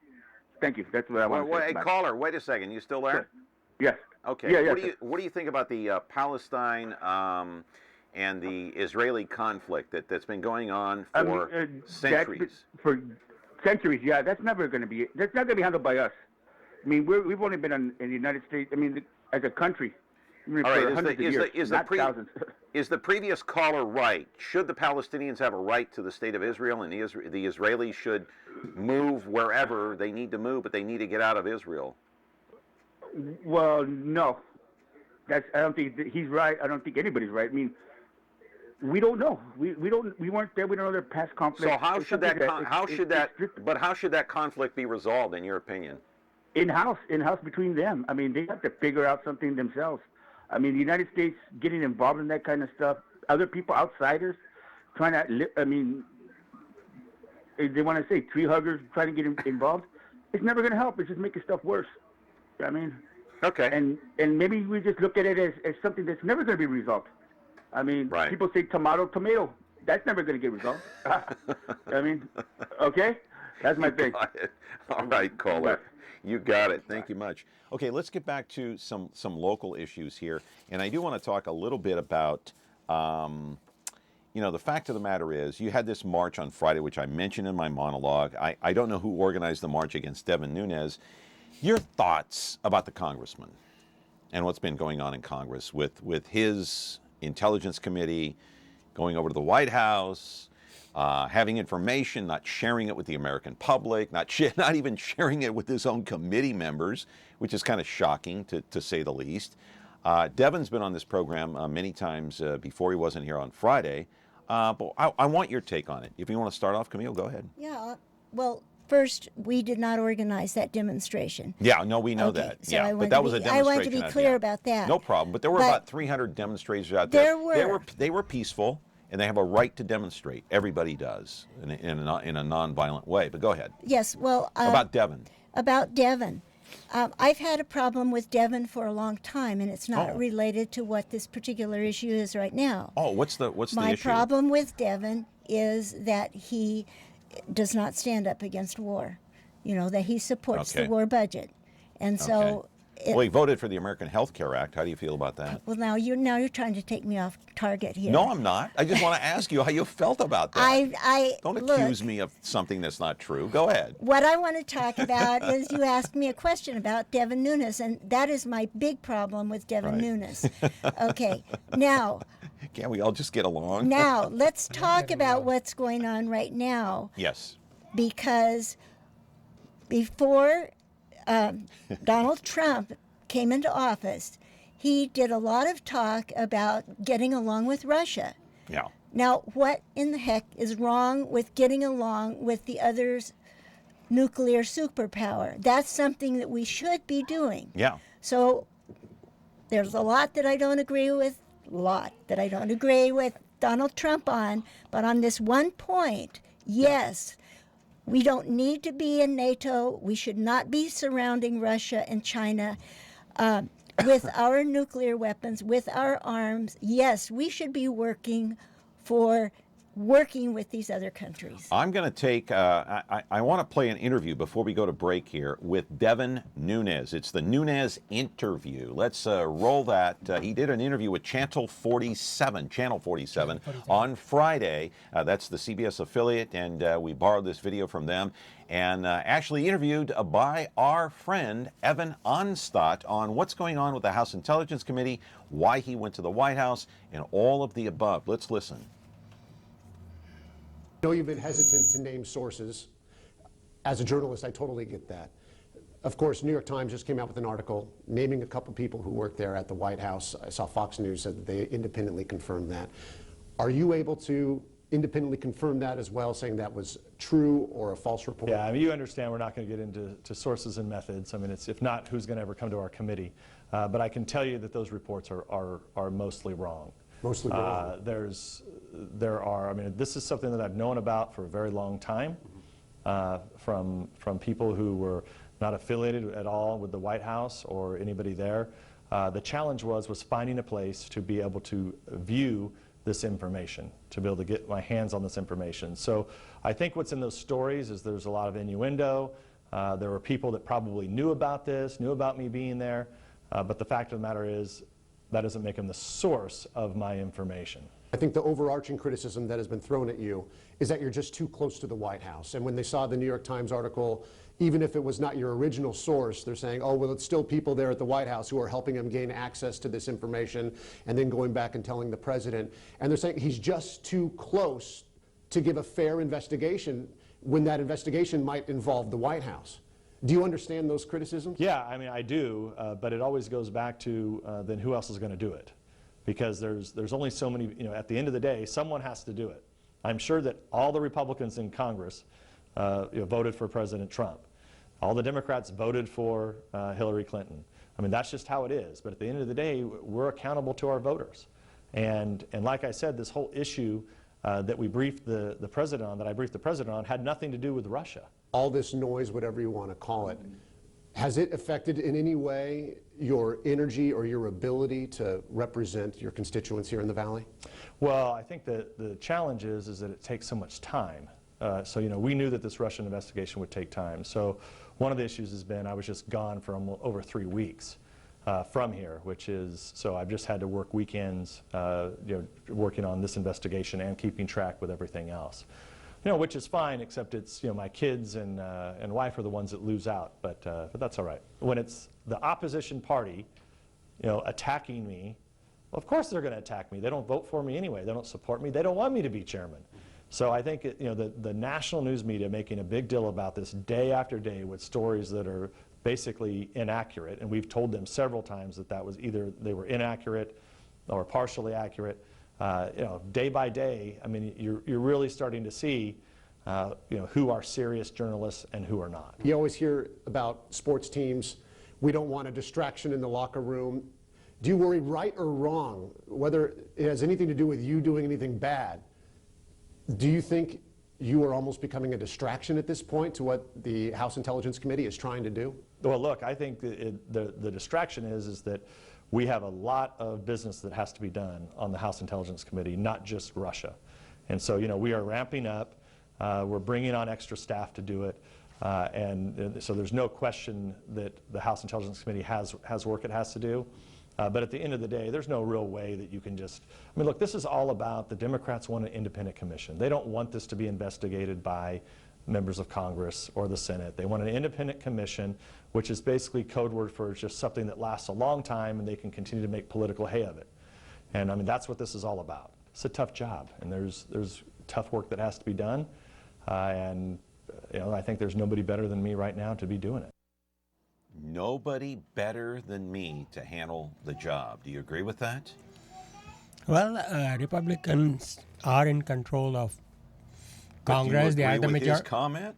Speaker 16: Thank you. That's what I want to say.
Speaker 1: Hey, caller, wait a second. You still there?
Speaker 16: Sure. Yes.
Speaker 1: Okay.
Speaker 16: Yeah,
Speaker 1: What do you think about the Palestine and the Israeli conflict that's been going on for centuries?
Speaker 16: For centuries, yeah. That's never going to be. That's not going to be handled by us. I mean, we've only been in the United States. I mean, as a country. I mean,
Speaker 1: All
Speaker 16: for
Speaker 1: right.
Speaker 16: hundreds of years, not thousands.
Speaker 1: Is the previous caller right? Should the Palestinians have a right to the state of Israel, and the Israelis should move wherever they need to move, but they need to get out of Israel?
Speaker 16: Well, no. I don't think he's right. I don't think anybody's right. I mean, we don't know. We weren't there. We don't know their past conflicts.
Speaker 1: So how should that conflict be resolved, in your opinion?
Speaker 16: In-house between them. I mean, they have to figure out something themselves. I mean, the United States getting involved in that kind of stuff, other people, outsiders, trying to, I mean, they want to say tree huggers trying to get involved. It's never going to help. It's just making stuff worse. I mean,
Speaker 1: okay.
Speaker 16: And maybe we just look at it as something that's never going to be resolved. I mean, people say tomato. That's never going to get resolved. I mean, okay? That's my thing.
Speaker 1: Got it. All right, caller. You got it. Thank you much. Okay, let's get back to some local issues here. And I do want to talk a little bit about, the fact of the matter is, you had this march on Friday, which I mentioned in my monologue. I don't know who organized the march against Devin Nunes. Your thoughts about the congressman and what's been going on in Congress with his Intelligence Committee going over to the White House, having information, not sharing it with the American public, not even sharing it with his own committee members, which is kind of shocking to say the least. Devin's been on this program many times before. He wasn't here on Friday. But I want your take on it. If you want to start off, Camille, go ahead.
Speaker 10: Yeah, well, first, we did not organize that demonstration.
Speaker 1: Yeah, no, we know that.
Speaker 10: So
Speaker 1: yeah, but that was a demonstration.
Speaker 10: I want to be clear about that.
Speaker 1: No problem. But there were about 300 demonstrators out there. They were peaceful, and they have a right to demonstrate. Everybody does in a non-violent way. But go ahead.
Speaker 10: Yes, well.
Speaker 1: About Devin.
Speaker 10: About Devin. I've had a problem with Devin for a long time, and it's not related to what this particular issue is right now.
Speaker 1: Oh, what's the issue?
Speaker 10: My problem with Devin is that he does not stand up against war. That he supports the war budget, and so.
Speaker 1: Well, he voted for the American Health Care Act. How do you feel about that?
Speaker 10: Well, now you're trying to take me off target here.
Speaker 1: No, I'm not. I just want to ask you how you felt about that. Don't accuse me of something that's not true. Go ahead.
Speaker 10: What I want to talk about is you asked me a question about Devin Nunes, and that is my big problem with Devin Nunes. Okay, now.
Speaker 1: Can't we all just get along?
Speaker 10: Now, let's talk about what's going on right now.
Speaker 1: Yes.
Speaker 10: Because before Donald Trump came into office, he did a lot of talk about getting along with Russia.
Speaker 1: Yeah.
Speaker 10: Now, what in the heck is wrong with getting along with the other's nuclear superpower? That's something that we should be doing.
Speaker 1: Yeah.
Speaker 10: So there's a lot that I don't agree with, Donald Trump on, but on this one point, yes. We don't need to be in NATO. We should not be surrounding Russia and China with our nuclear weapons, with our arms. Yes, we should be working for working with these other countries.
Speaker 1: I'm going to take, I want to play an interview before we go to break here with Devin Nunes. It's the Nunes interview. Let's roll that. He did an interview with Channel 47 on Friday. That's the CBS affiliate, and we borrowed this video from them. And actually interviewed by our friend Evan Onstadt on what's going on with the House Intelligence Committee, why he went to the White House, and all of the above. Let's listen.
Speaker 17: I know you've been hesitant to name sources. As a journalist, I totally get that. Of course, New York Times just came out with an article naming a couple people who work there at the White House. I saw Fox News said that they independently confirmed that. Are you able to independently confirm that as well, saying that was true or a false report?
Speaker 19: Yeah, I mean, you understand we're not going to get into sources and methods. I mean, it's, if not, who's going to ever come to our committee? But I can tell you that those reports are mostly wrong.
Speaker 17: Mostly wrong.
Speaker 19: I mean, this is something that I've known about for a very long time, from people who were not affiliated at all with the White House or anybody there. The challenge was finding a place to be able to view this information, to be able to get my hands on this information. So I think what's in those stories is there's a lot of innuendo. There were people that probably knew about this, knew about me being there, but the fact of the matter is that doesn't make them the source of my information.
Speaker 17: I think the overarching criticism that has been thrown at you is that you're just too close to the White House. And when they saw the New York Times article, even if it was not your original source, they're saying, oh, well, it's still people there at the White House who are helping him gain access to this information, and then going back and telling the president. And they're saying he's just too close to give a fair investigation when that investigation might involve the White House. Do you understand those criticisms?
Speaker 19: Yeah, I mean, I do, but it always goes back to then who else is going to do it? Because there's only so many, at the end of the day, someone has to do it. I'm sure that all the Republicans in Congress voted for President Trump. All the Democrats voted for Hillary Clinton. I mean, that's just how it is. But at the end of the day, we're accountable to our voters. And like I said, this whole issue that we briefed the president on, that I briefed the president on, had nothing to do with Russia.
Speaker 17: All this noise, whatever you want to call it, has it affected in any way your energy or your ability to represent your constituents here in the Valley?
Speaker 19: Well, I think that the challenge is that it takes so much time. So, we knew that this Russian investigation would take time. So one of the issues has been I was just gone for over 3 weeks from here, so I've just had to work weekends, working on this investigation and keeping track with everything else. Which is fine, except it's, my kids and wife are the ones that lose out, but that's all right. When it's the opposition party, attacking me, well, of course they're going to attack me. They don't vote for me anyway. They don't support me. They don't want me to be chairman. So I think, the national news media making a big deal about this day after day with stories that are basically inaccurate, and we've told them several times that was either they were inaccurate or partially accurate. Day by day, I mean, you're really starting to see, who are serious journalists and who are not.
Speaker 17: You always hear about sports teams. We don't want a distraction in the locker room. Do you worry, right or wrong, whether it has anything to do with you doing anything bad? Do you think you are almost becoming a distraction at this point to what the House Intelligence Committee is trying to do?
Speaker 19: Well, look, I think the distraction is that we have a lot of business that has to be done on the House Intelligence Committee, not just Russia. And so, we are ramping up. We're bringing on extra staff to do it. And so there's no question that the House Intelligence Committee has work it has to do. But at the end of the day, there's no real way that you can just, I mean, look, this is all about the Democrats want an independent commission. They don't want this to be investigated by members of Congress or the Senate. They want an independent commission, which is basically code word for just something that lasts a long time and they can continue to make political hay of it. And I mean, that's what this is all about. It's a tough job, and there's tough work that has to be done. And I think there's nobody better than me right now to be doing it.
Speaker 1: Nobody better than me to handle the job. Do you agree with that?
Speaker 9: Well, Republicans are in control of Congress.
Speaker 1: Do you agree
Speaker 9: They are the
Speaker 1: with
Speaker 9: majority.
Speaker 1: his comment?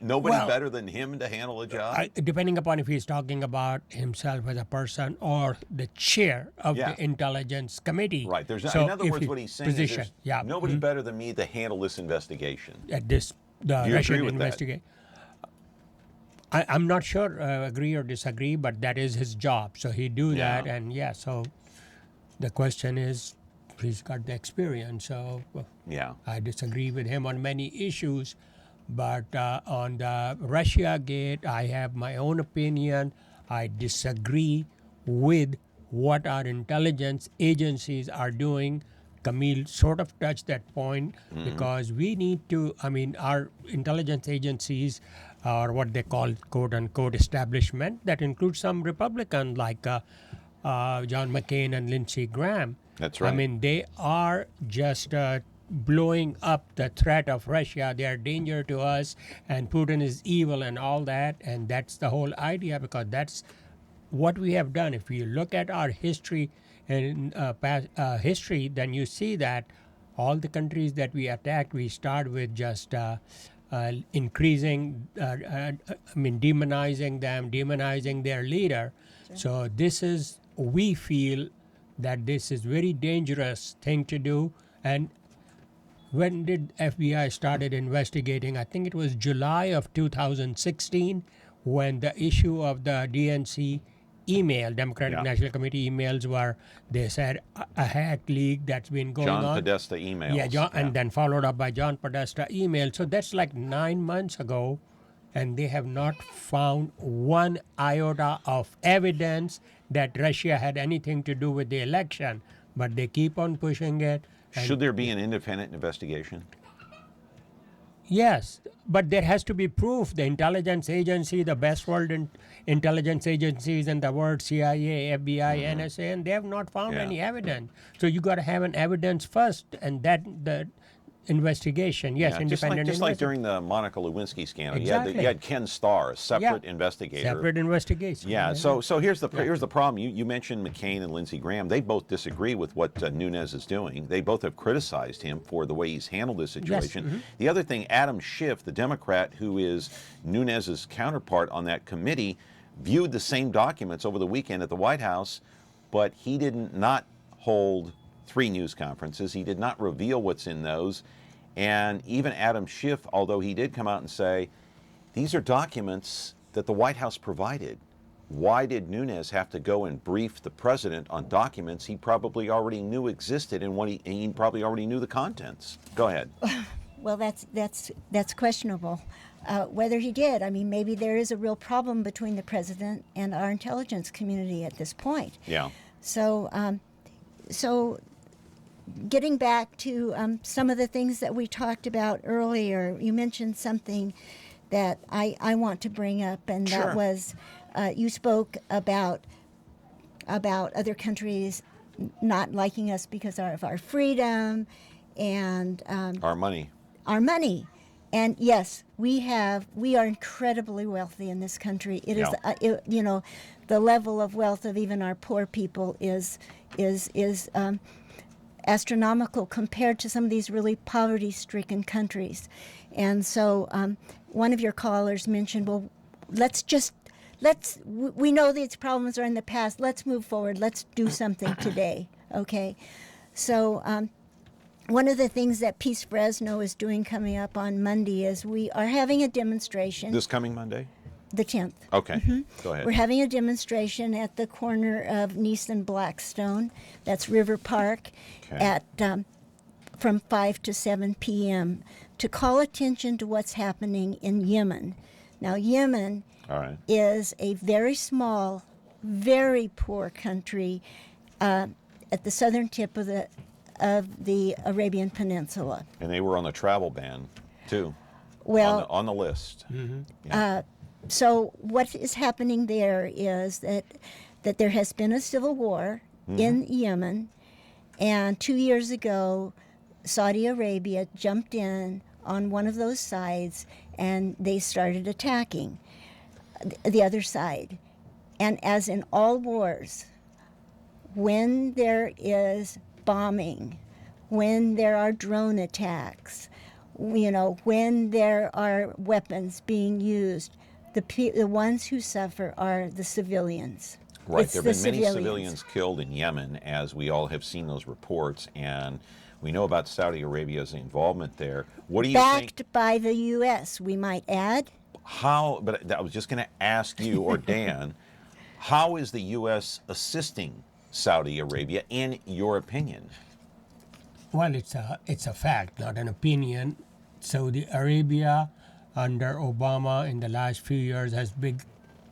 Speaker 1: Nobody better than him to handle a job?
Speaker 9: Depending upon if he's talking about himself as a person or the chair of the Intelligence Committee.
Speaker 1: Right. There's
Speaker 9: So
Speaker 1: in other
Speaker 9: if
Speaker 1: words,
Speaker 9: he-
Speaker 1: what he's saying
Speaker 9: position,
Speaker 1: is there's nobody better than me to handle this investigation.
Speaker 9: At this, the
Speaker 1: Do you
Speaker 9: Russian
Speaker 1: agree with that?
Speaker 9: investigation. I'm not sure, agree or disagree, but that is his job. So he do that, and so the question is, he's got the experience. So
Speaker 1: yeah,
Speaker 9: I disagree with him on many issues, but on the Russia gate, I have my own opinion. I disagree with what our intelligence agencies are doing. Camille sort of touched that point because we need to, I mean, our intelligence agencies are what they call quote unquote establishment that includes some Republican like John McCain and Lindsey Graham.
Speaker 1: That's right.
Speaker 9: I mean, they are just blowing up the threat of Russia. They are danger to us, and Putin is evil and all that. And that's the whole idea, because that's what we have done. If you look at our history and past history, then you see that all the countries that we attacked, we start with just increasing, demonizing them, demonizing their leader. Sure. So this is, we feel that this is very dangerous thing to do. And when did FBI started investigating? I think it was July of 2016 when the issue of the DNC email, Democratic National Committee emails, were, they said, a hack leak that's been going on.
Speaker 1: John Podesta emails.
Speaker 9: Yeah, and then followed up by John Podesta email. So that's like 9 months ago, and they have not found one iota of evidence that Russia had anything to do with the election. But they keep on pushing it.
Speaker 1: Should there be an independent investigation?
Speaker 9: Yes, but there has to be proof. The intelligence agency, the best world intelligence agencies in the world, CIA, FBI, NSA, and they have not found any evidence. So you got to have an evidence first, and that the investigation. Yes, independent.
Speaker 1: Just like during the Monica Lewinsky scandal,
Speaker 9: exactly.
Speaker 1: you had Ken Starr, a separate investigator.
Speaker 9: Separate investigation.
Speaker 1: Yeah. So here's the problem. You mentioned McCain and Lindsey Graham. They both disagree with what Nunes is doing. They both have criticized him for the way he's handled this situation.
Speaker 9: Yes.
Speaker 1: The other thing, Adam Schiff, the Democrat who is Nunes's counterpart on that committee, viewed the same documents over the weekend at the White House, but he did not hold 3 news conferences. He did not reveal what's in those. And even Adam Schiff, although he did come out and say, these are documents that the White House provided. Why did Nunes have to go and brief the president on documents he probably already knew existed and he probably already knew the contents? Go ahead.
Speaker 10: Well, that's questionable. Whether he did, I mean, maybe there is a real problem between the president and our intelligence community at this point.
Speaker 1: Yeah.
Speaker 10: So getting back to some of the things that we talked about earlier, you mentioned something that I want to bring up, and that was you spoke about other countries not liking us because of our freedom and
Speaker 1: our money.
Speaker 10: Our money. And yes, we are incredibly wealthy in this country. It is, the level of wealth of even our poor people is astronomical compared to some of these really poverty-stricken countries. And so one of your callers mentioned, well, we know these problems are in the past, let's move forward, let's do something today, okay? So one of the things that Peace Fresno is doing coming up on Monday is we are having a demonstration.
Speaker 1: This coming Monday?
Speaker 10: The 10th.
Speaker 1: Okay, Go ahead.
Speaker 10: We're having a demonstration at the corner of Nice and Blackstone. That's River Park at from 5 to 7 p.m. to call attention to what's happening in Yemen. Now, Yemen is a very small, very poor country at the southern tip of the Arabian Peninsula.
Speaker 1: And they were on the travel ban, too.
Speaker 10: Well,
Speaker 1: on the list.
Speaker 10: So what is happening there is that there has been a civil war in Yemen, and 2 years ago, Saudi Arabia jumped in on one of those sides, and they started attacking the other side. And as in all wars, when there is bombing, when there are drone attacks, when there are weapons being used, the ones who suffer are the civilians.
Speaker 1: Right, there have been many civilians killed in Yemen, as we all have seen those reports, and we know about Saudi Arabia's involvement there. What do you think?
Speaker 10: Backed by the U.S., we might add.
Speaker 1: But I was just going to ask you, or Dan, how is the U.S. assisting Saudi Arabia, in your opinion?
Speaker 9: Well, it's a fact, not an opinion. Saudi Arabia, under Obama in the last few years, has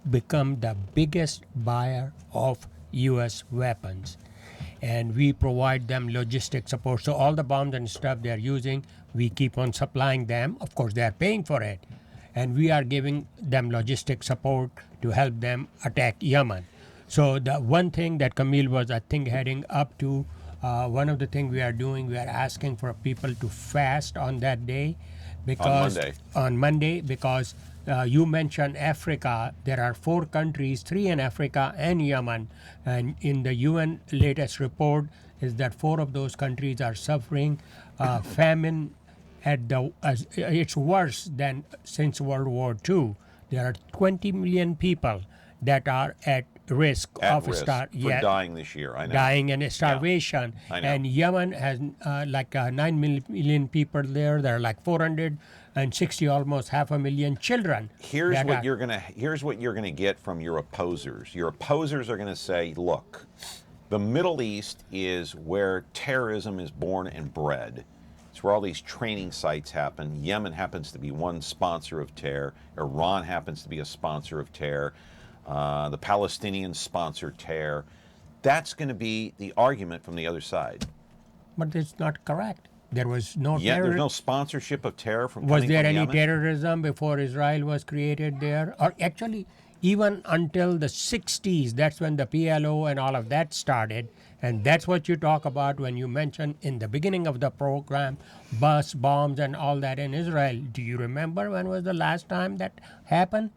Speaker 9: become the biggest buyer of U.S. weapons. And we provide them logistic support. So all the bombs and stuff they're using, we keep on supplying them. Of course, they're paying for it. And we are giving them logistic support to help them attack Yemen. So the one thing that Camille was, I think, heading up to, one of the things we are doing, we are asking for people to fast on that day. Because on Monday, because you mentioned Africa. There are 4 countries, 3 in Africa and Yemen. And in the UN latest report is that 4 of those countries are suffering famine it's worse than since World War II. There are 20 million people that are at risk of
Speaker 1: dying this year. I know.
Speaker 9: Dying and starvation.
Speaker 1: Yeah, I know.
Speaker 9: And Yemen has 9 million people there. There are like 460, almost 500,000 children.
Speaker 1: Here's what you're gonna get from your opposers. Your opposers are gonna say, look, the Middle East is where terrorism is born and bred. It's where all these training sites happen. Yemen happens to be one sponsor of terror. Iran happens to be a sponsor of terror. The Palestinians sponsor terror. That's going to be the argument from the other side.
Speaker 9: But it's not correct. There was no terror.
Speaker 1: There's no sponsorship of terror from
Speaker 9: Was there any
Speaker 1: Yemen?
Speaker 9: terrorism before Israel was created there? Or actually, even until the 60s, that's when the PLO and all of that started. And that's what you talk about when you mention in the beginning of the program, bus bombs and all that in Israel. Do you remember when was the last time that happened?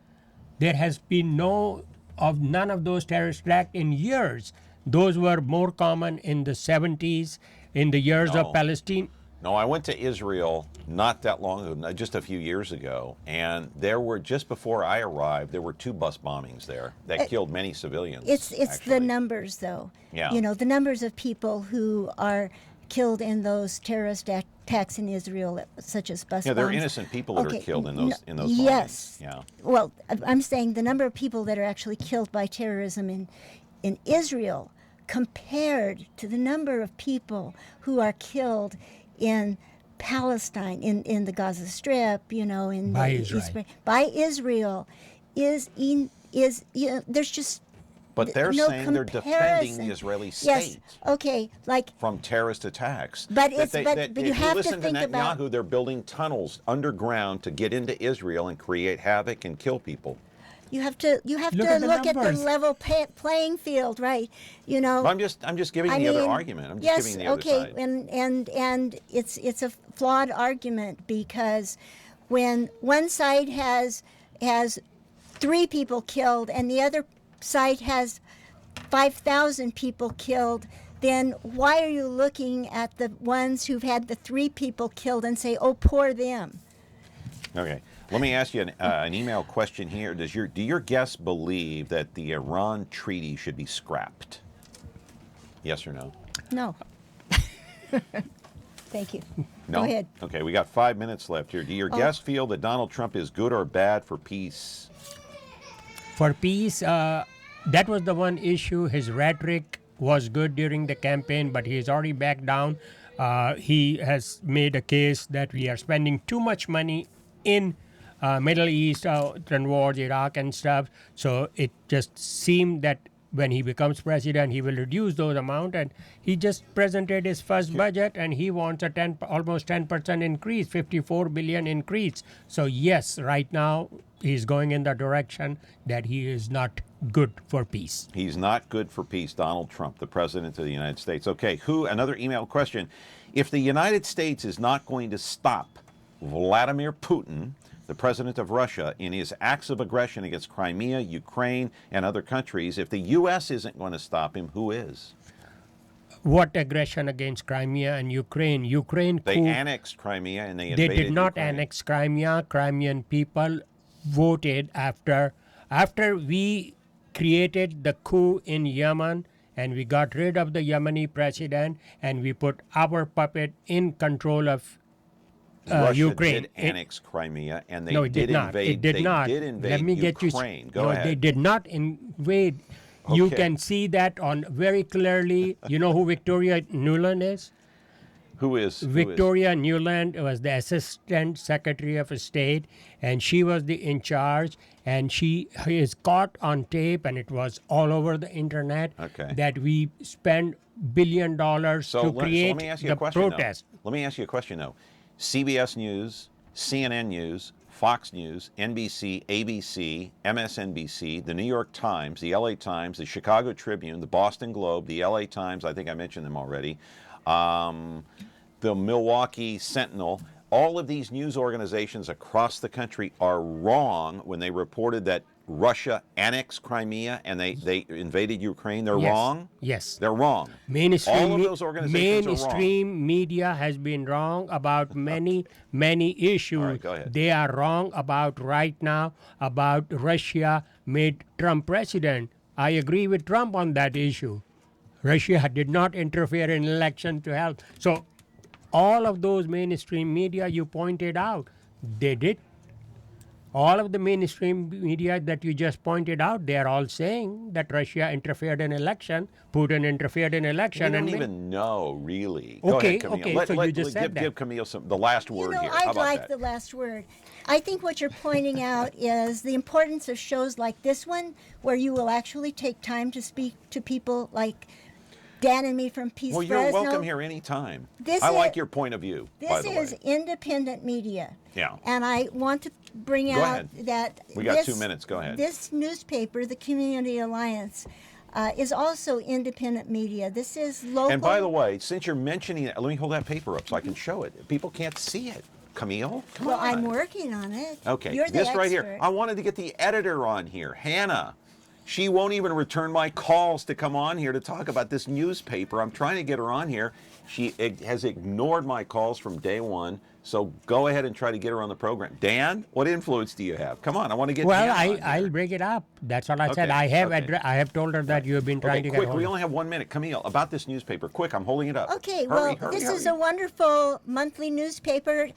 Speaker 9: There has been none of those terrorist attacks in years. Those were more common in the 70s, in the years of Palestine.
Speaker 1: No, I went to Israel not that long ago, just a few years ago, and there were, just before I arrived, there were 2 bus bombings there that killed many civilians.
Speaker 10: It's the numbers, though.
Speaker 1: Yeah.
Speaker 10: You know, the numbers of people who are killed in those terrorist attacks in Israel, such as bus bombs.
Speaker 1: Yeah, there are innocent people that are killed in those bombings.
Speaker 10: Yes.
Speaker 1: Yeah.
Speaker 10: Well, I'm saying the number of people that are actually killed by terrorism in Israel compared to the number of people who are killed in Palestine, in the Gaza Strip,
Speaker 9: by Israel.
Speaker 10: By Israel is there's just
Speaker 1: But they're
Speaker 10: no
Speaker 1: saying they're defending the Israeli state.
Speaker 10: Yes, okay,
Speaker 1: from terrorist attacks.
Speaker 10: But
Speaker 1: but
Speaker 10: you have to
Speaker 1: listen
Speaker 10: think
Speaker 1: to
Speaker 10: about.
Speaker 1: Netanyahu, they're building tunnels underground to get into Israel and create havoc and kill people.
Speaker 10: You have to look at the level playing field, right?
Speaker 1: Well, I'm just giving the other argument. I'm just giving the other side.
Speaker 10: and it's a flawed argument, because when one side has 3 people killed and the other side has 5,000 people killed, then why are you looking at the ones who've had the 3 people killed and say, oh, poor them?
Speaker 1: Okay. Let me ask you an email question here. Do your guests believe that the Iran treaty should be scrapped? Yes or no?
Speaker 10: No. Thank you.
Speaker 1: No?
Speaker 10: Go ahead.
Speaker 1: Okay, we got 5 minutes left here. Do your guests feel that Donald Trump is good or bad for peace?
Speaker 9: For peace, that was the one issue. His rhetoric was good during the campaign, but he's already backed down. He has made a case that we are spending too much money in Middle East, and wars, Iraq and stuff. So it just seemed that when he becomes president, he will reduce those amounts. And he just presented his first budget, and he wants a almost 10% increase, 54 billion increase. So yes, right now he's going in the direction that he is not good for peace.
Speaker 1: He's not good for peace, Donald Trump, the president of the United States. Okay, another email question. If the United States is not going to stop Vladimir Putin, the president of Russia, in his acts of aggression against Crimea, Ukraine, and other countries, if the U.S. isn't going to stop him, who is?
Speaker 9: What aggression against Crimea and Ukraine?
Speaker 1: They annexed Crimea and they invaded
Speaker 9: They did not
Speaker 1: Ukraine.
Speaker 9: annex Crimea. Crimean people voted after we created the coup in Yemen, and we got rid of the Yemeni president, and we put our puppet in control of
Speaker 1: Russia
Speaker 9: Ukraine.
Speaker 1: did annex Crimea, and they
Speaker 9: No, it did not.
Speaker 1: invade.
Speaker 9: It did not.
Speaker 1: They did invade
Speaker 9: Let me
Speaker 1: Ukraine.
Speaker 9: get
Speaker 1: Go ahead.
Speaker 9: They did not invade. You
Speaker 1: Okay.
Speaker 9: can see that on very clearly. You know who Victoria Nuland is?
Speaker 1: Who is
Speaker 9: Victoria Newland was the Assistant Secretary of State, and she was in charge, and she is caught on tape, and it was all over the internet that we spent $1 billion to create the protest.
Speaker 1: Let me ask you a question, though. CBS News, CNN News, Fox News, NBC, ABC, MSNBC, the New York Times, the LA Times, the Chicago Tribune, the Boston Globe, the LA Times, I think I mentioned them already, the Milwaukee Sentinel, all of these news organizations across the country are wrong when they reported that Russia annexed Crimea and they invaded Ukraine. They're wrong?
Speaker 9: Yes.
Speaker 1: They're wrong.
Speaker 9: Mainstream,
Speaker 1: all of those organizations are wrong.
Speaker 9: Mainstream media has been wrong about many issues.
Speaker 1: All right, go ahead.
Speaker 9: They are wrong about right now, about Russia made Trump president. I agree with Trump on that issue. Russia did not interfere in election to help. So all of those mainstream media you pointed out, they did. All of the mainstream media that you just pointed out, they're all saying that Russia interfered in election, Putin interfered in election.
Speaker 1: We don't even know, really.
Speaker 9: Okay,
Speaker 1: Go ahead, Camille.
Speaker 9: okay, so you just said that.
Speaker 1: Give Camille the last word here. How
Speaker 10: I'd
Speaker 1: about
Speaker 10: like
Speaker 1: that?
Speaker 10: the last word. I think what you're pointing out is the importance of shows like this one, where you will actually take time to speak to people like Dan and me from Peace
Speaker 1: Well,
Speaker 10: Fresno.
Speaker 1: you're welcome here anytime. I like your point of view, by the way.
Speaker 10: This is independent media.
Speaker 1: Yeah.
Speaker 10: And I want to bring out that
Speaker 1: we got 2 minutes. Go ahead.
Speaker 10: This newspaper, the Community Alliance, is also independent media. This is local.
Speaker 1: And by the way, since you're mentioning it, let me hold that paper up so I can show it. People can't see it. Camille, come on.
Speaker 10: I'm working on it.
Speaker 1: Okay,
Speaker 10: You're the
Speaker 1: this right
Speaker 10: expert.
Speaker 1: here. I wanted to get the editor on here, Hannah. She won't even return my calls to come on here to talk about this newspaper. I'm trying to get her on here. She has ignored my calls from day one. So go ahead and try to get her on the program. Dan, what influence do you have? Come on, I want to get.
Speaker 9: Well,
Speaker 1: Dan on
Speaker 9: I'll bring it up. That's what I said. I have told her that you have been trying to get
Speaker 1: quick.
Speaker 9: hold
Speaker 1: We
Speaker 9: of.
Speaker 1: only have 1 minute. Camille, about this newspaper. Quick, I'm holding it up.
Speaker 10: Okay,
Speaker 1: hurry,
Speaker 10: this is a wonderful monthly newspaper.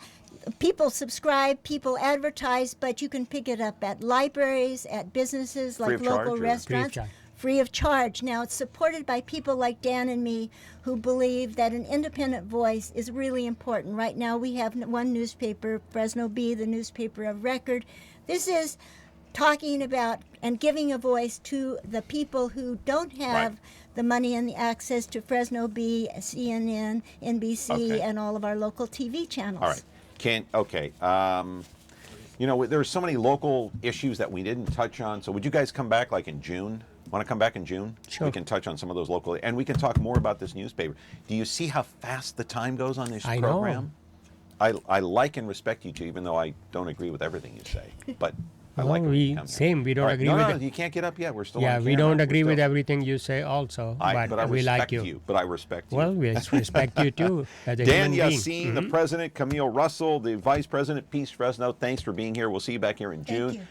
Speaker 10: People subscribe, people advertise, but you can pick it up at libraries, at businesses like local restaurants. Free of charge. Now, it's supported by people like Dan and me who believe that an independent voice is really important. Right now, we have one newspaper, Fresno Bee, the newspaper of record. This is talking about and giving a voice to the people who don't have the money and the access to Fresno Bee, CNN, NBC, and all of our local TV channels.
Speaker 1: All right. You know, there's so many local issues that we didn't touch on. So would you guys come back like in June? Want to come back in June?
Speaker 9: Sure.
Speaker 1: We can touch on some of those local, and we can talk more about this newspaper. Do you see how fast the time goes on this program? I like and respect you two, even though I don't agree with everything you say. But I like when you come here.
Speaker 9: We don't agree
Speaker 1: no,
Speaker 9: with
Speaker 1: no,
Speaker 9: it.
Speaker 1: you can't get up yet. We're still
Speaker 9: Yeah,
Speaker 1: on
Speaker 9: we
Speaker 1: camera.
Speaker 9: don't agree with everything you say also,
Speaker 1: but I
Speaker 9: we
Speaker 1: respect
Speaker 9: like you.
Speaker 1: But I respect you.
Speaker 9: Well, we respect you too. As a
Speaker 1: Dan
Speaker 9: human being.
Speaker 1: Yaseen, the president, Camille Russell, the vice president, Peace Fresno, thanks for being here. We'll see you back here in June.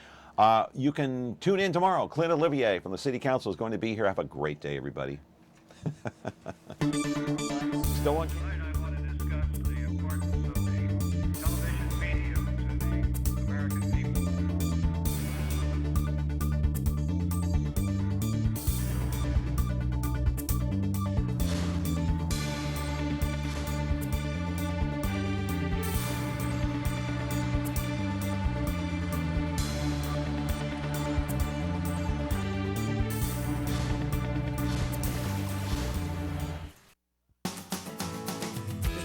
Speaker 1: You can tune in tomorrow. Clint Olivier from the City Council is going to be here. Have a great day, everybody. Still on.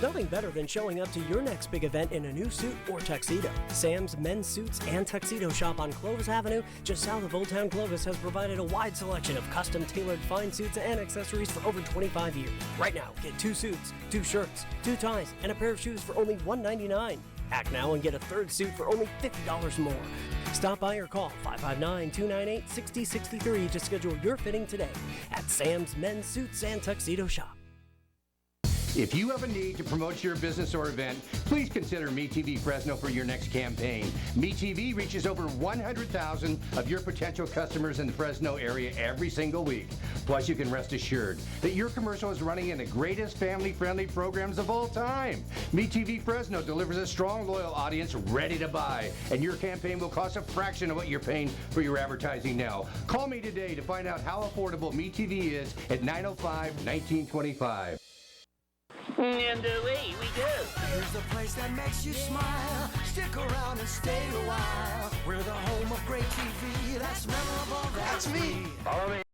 Speaker 7: There's nothing better than showing up to your next big event in a new suit or tuxedo. Sam's Men's Suits and Tuxedo Shop on Clovis Avenue, just south of Old Town Clovis, has provided a wide selection of custom-tailored fine suits and accessories for over 25 years. Right now, get 2 suits, 2 shirts, 2 ties, and a pair of shoes for only $199. Act now and get a third suit for only $50 more. Stop by or call 559-298-6063 to schedule your fitting today at Sam's Men's Suits and Tuxedo Shop.
Speaker 20: If you have a need to promote your business or event, please consider MeTV Fresno for your next campaign. MeTV reaches over 100,000 of your potential customers in the Fresno area every single week. Plus, you can rest assured that your commercial is running in the greatest family-friendly programs of all time. MeTV Fresno delivers a strong, loyal audience ready to buy, and your campaign will cost a fraction of what you're paying for your advertising now. Call me today to find out how affordable MeTV is at 905-1925.
Speaker 21: And away we go.
Speaker 22: Here's a place that makes you smile. Stick around and stay a while. We're the home of great TV. That's memorable. That's me.
Speaker 21: Follow me.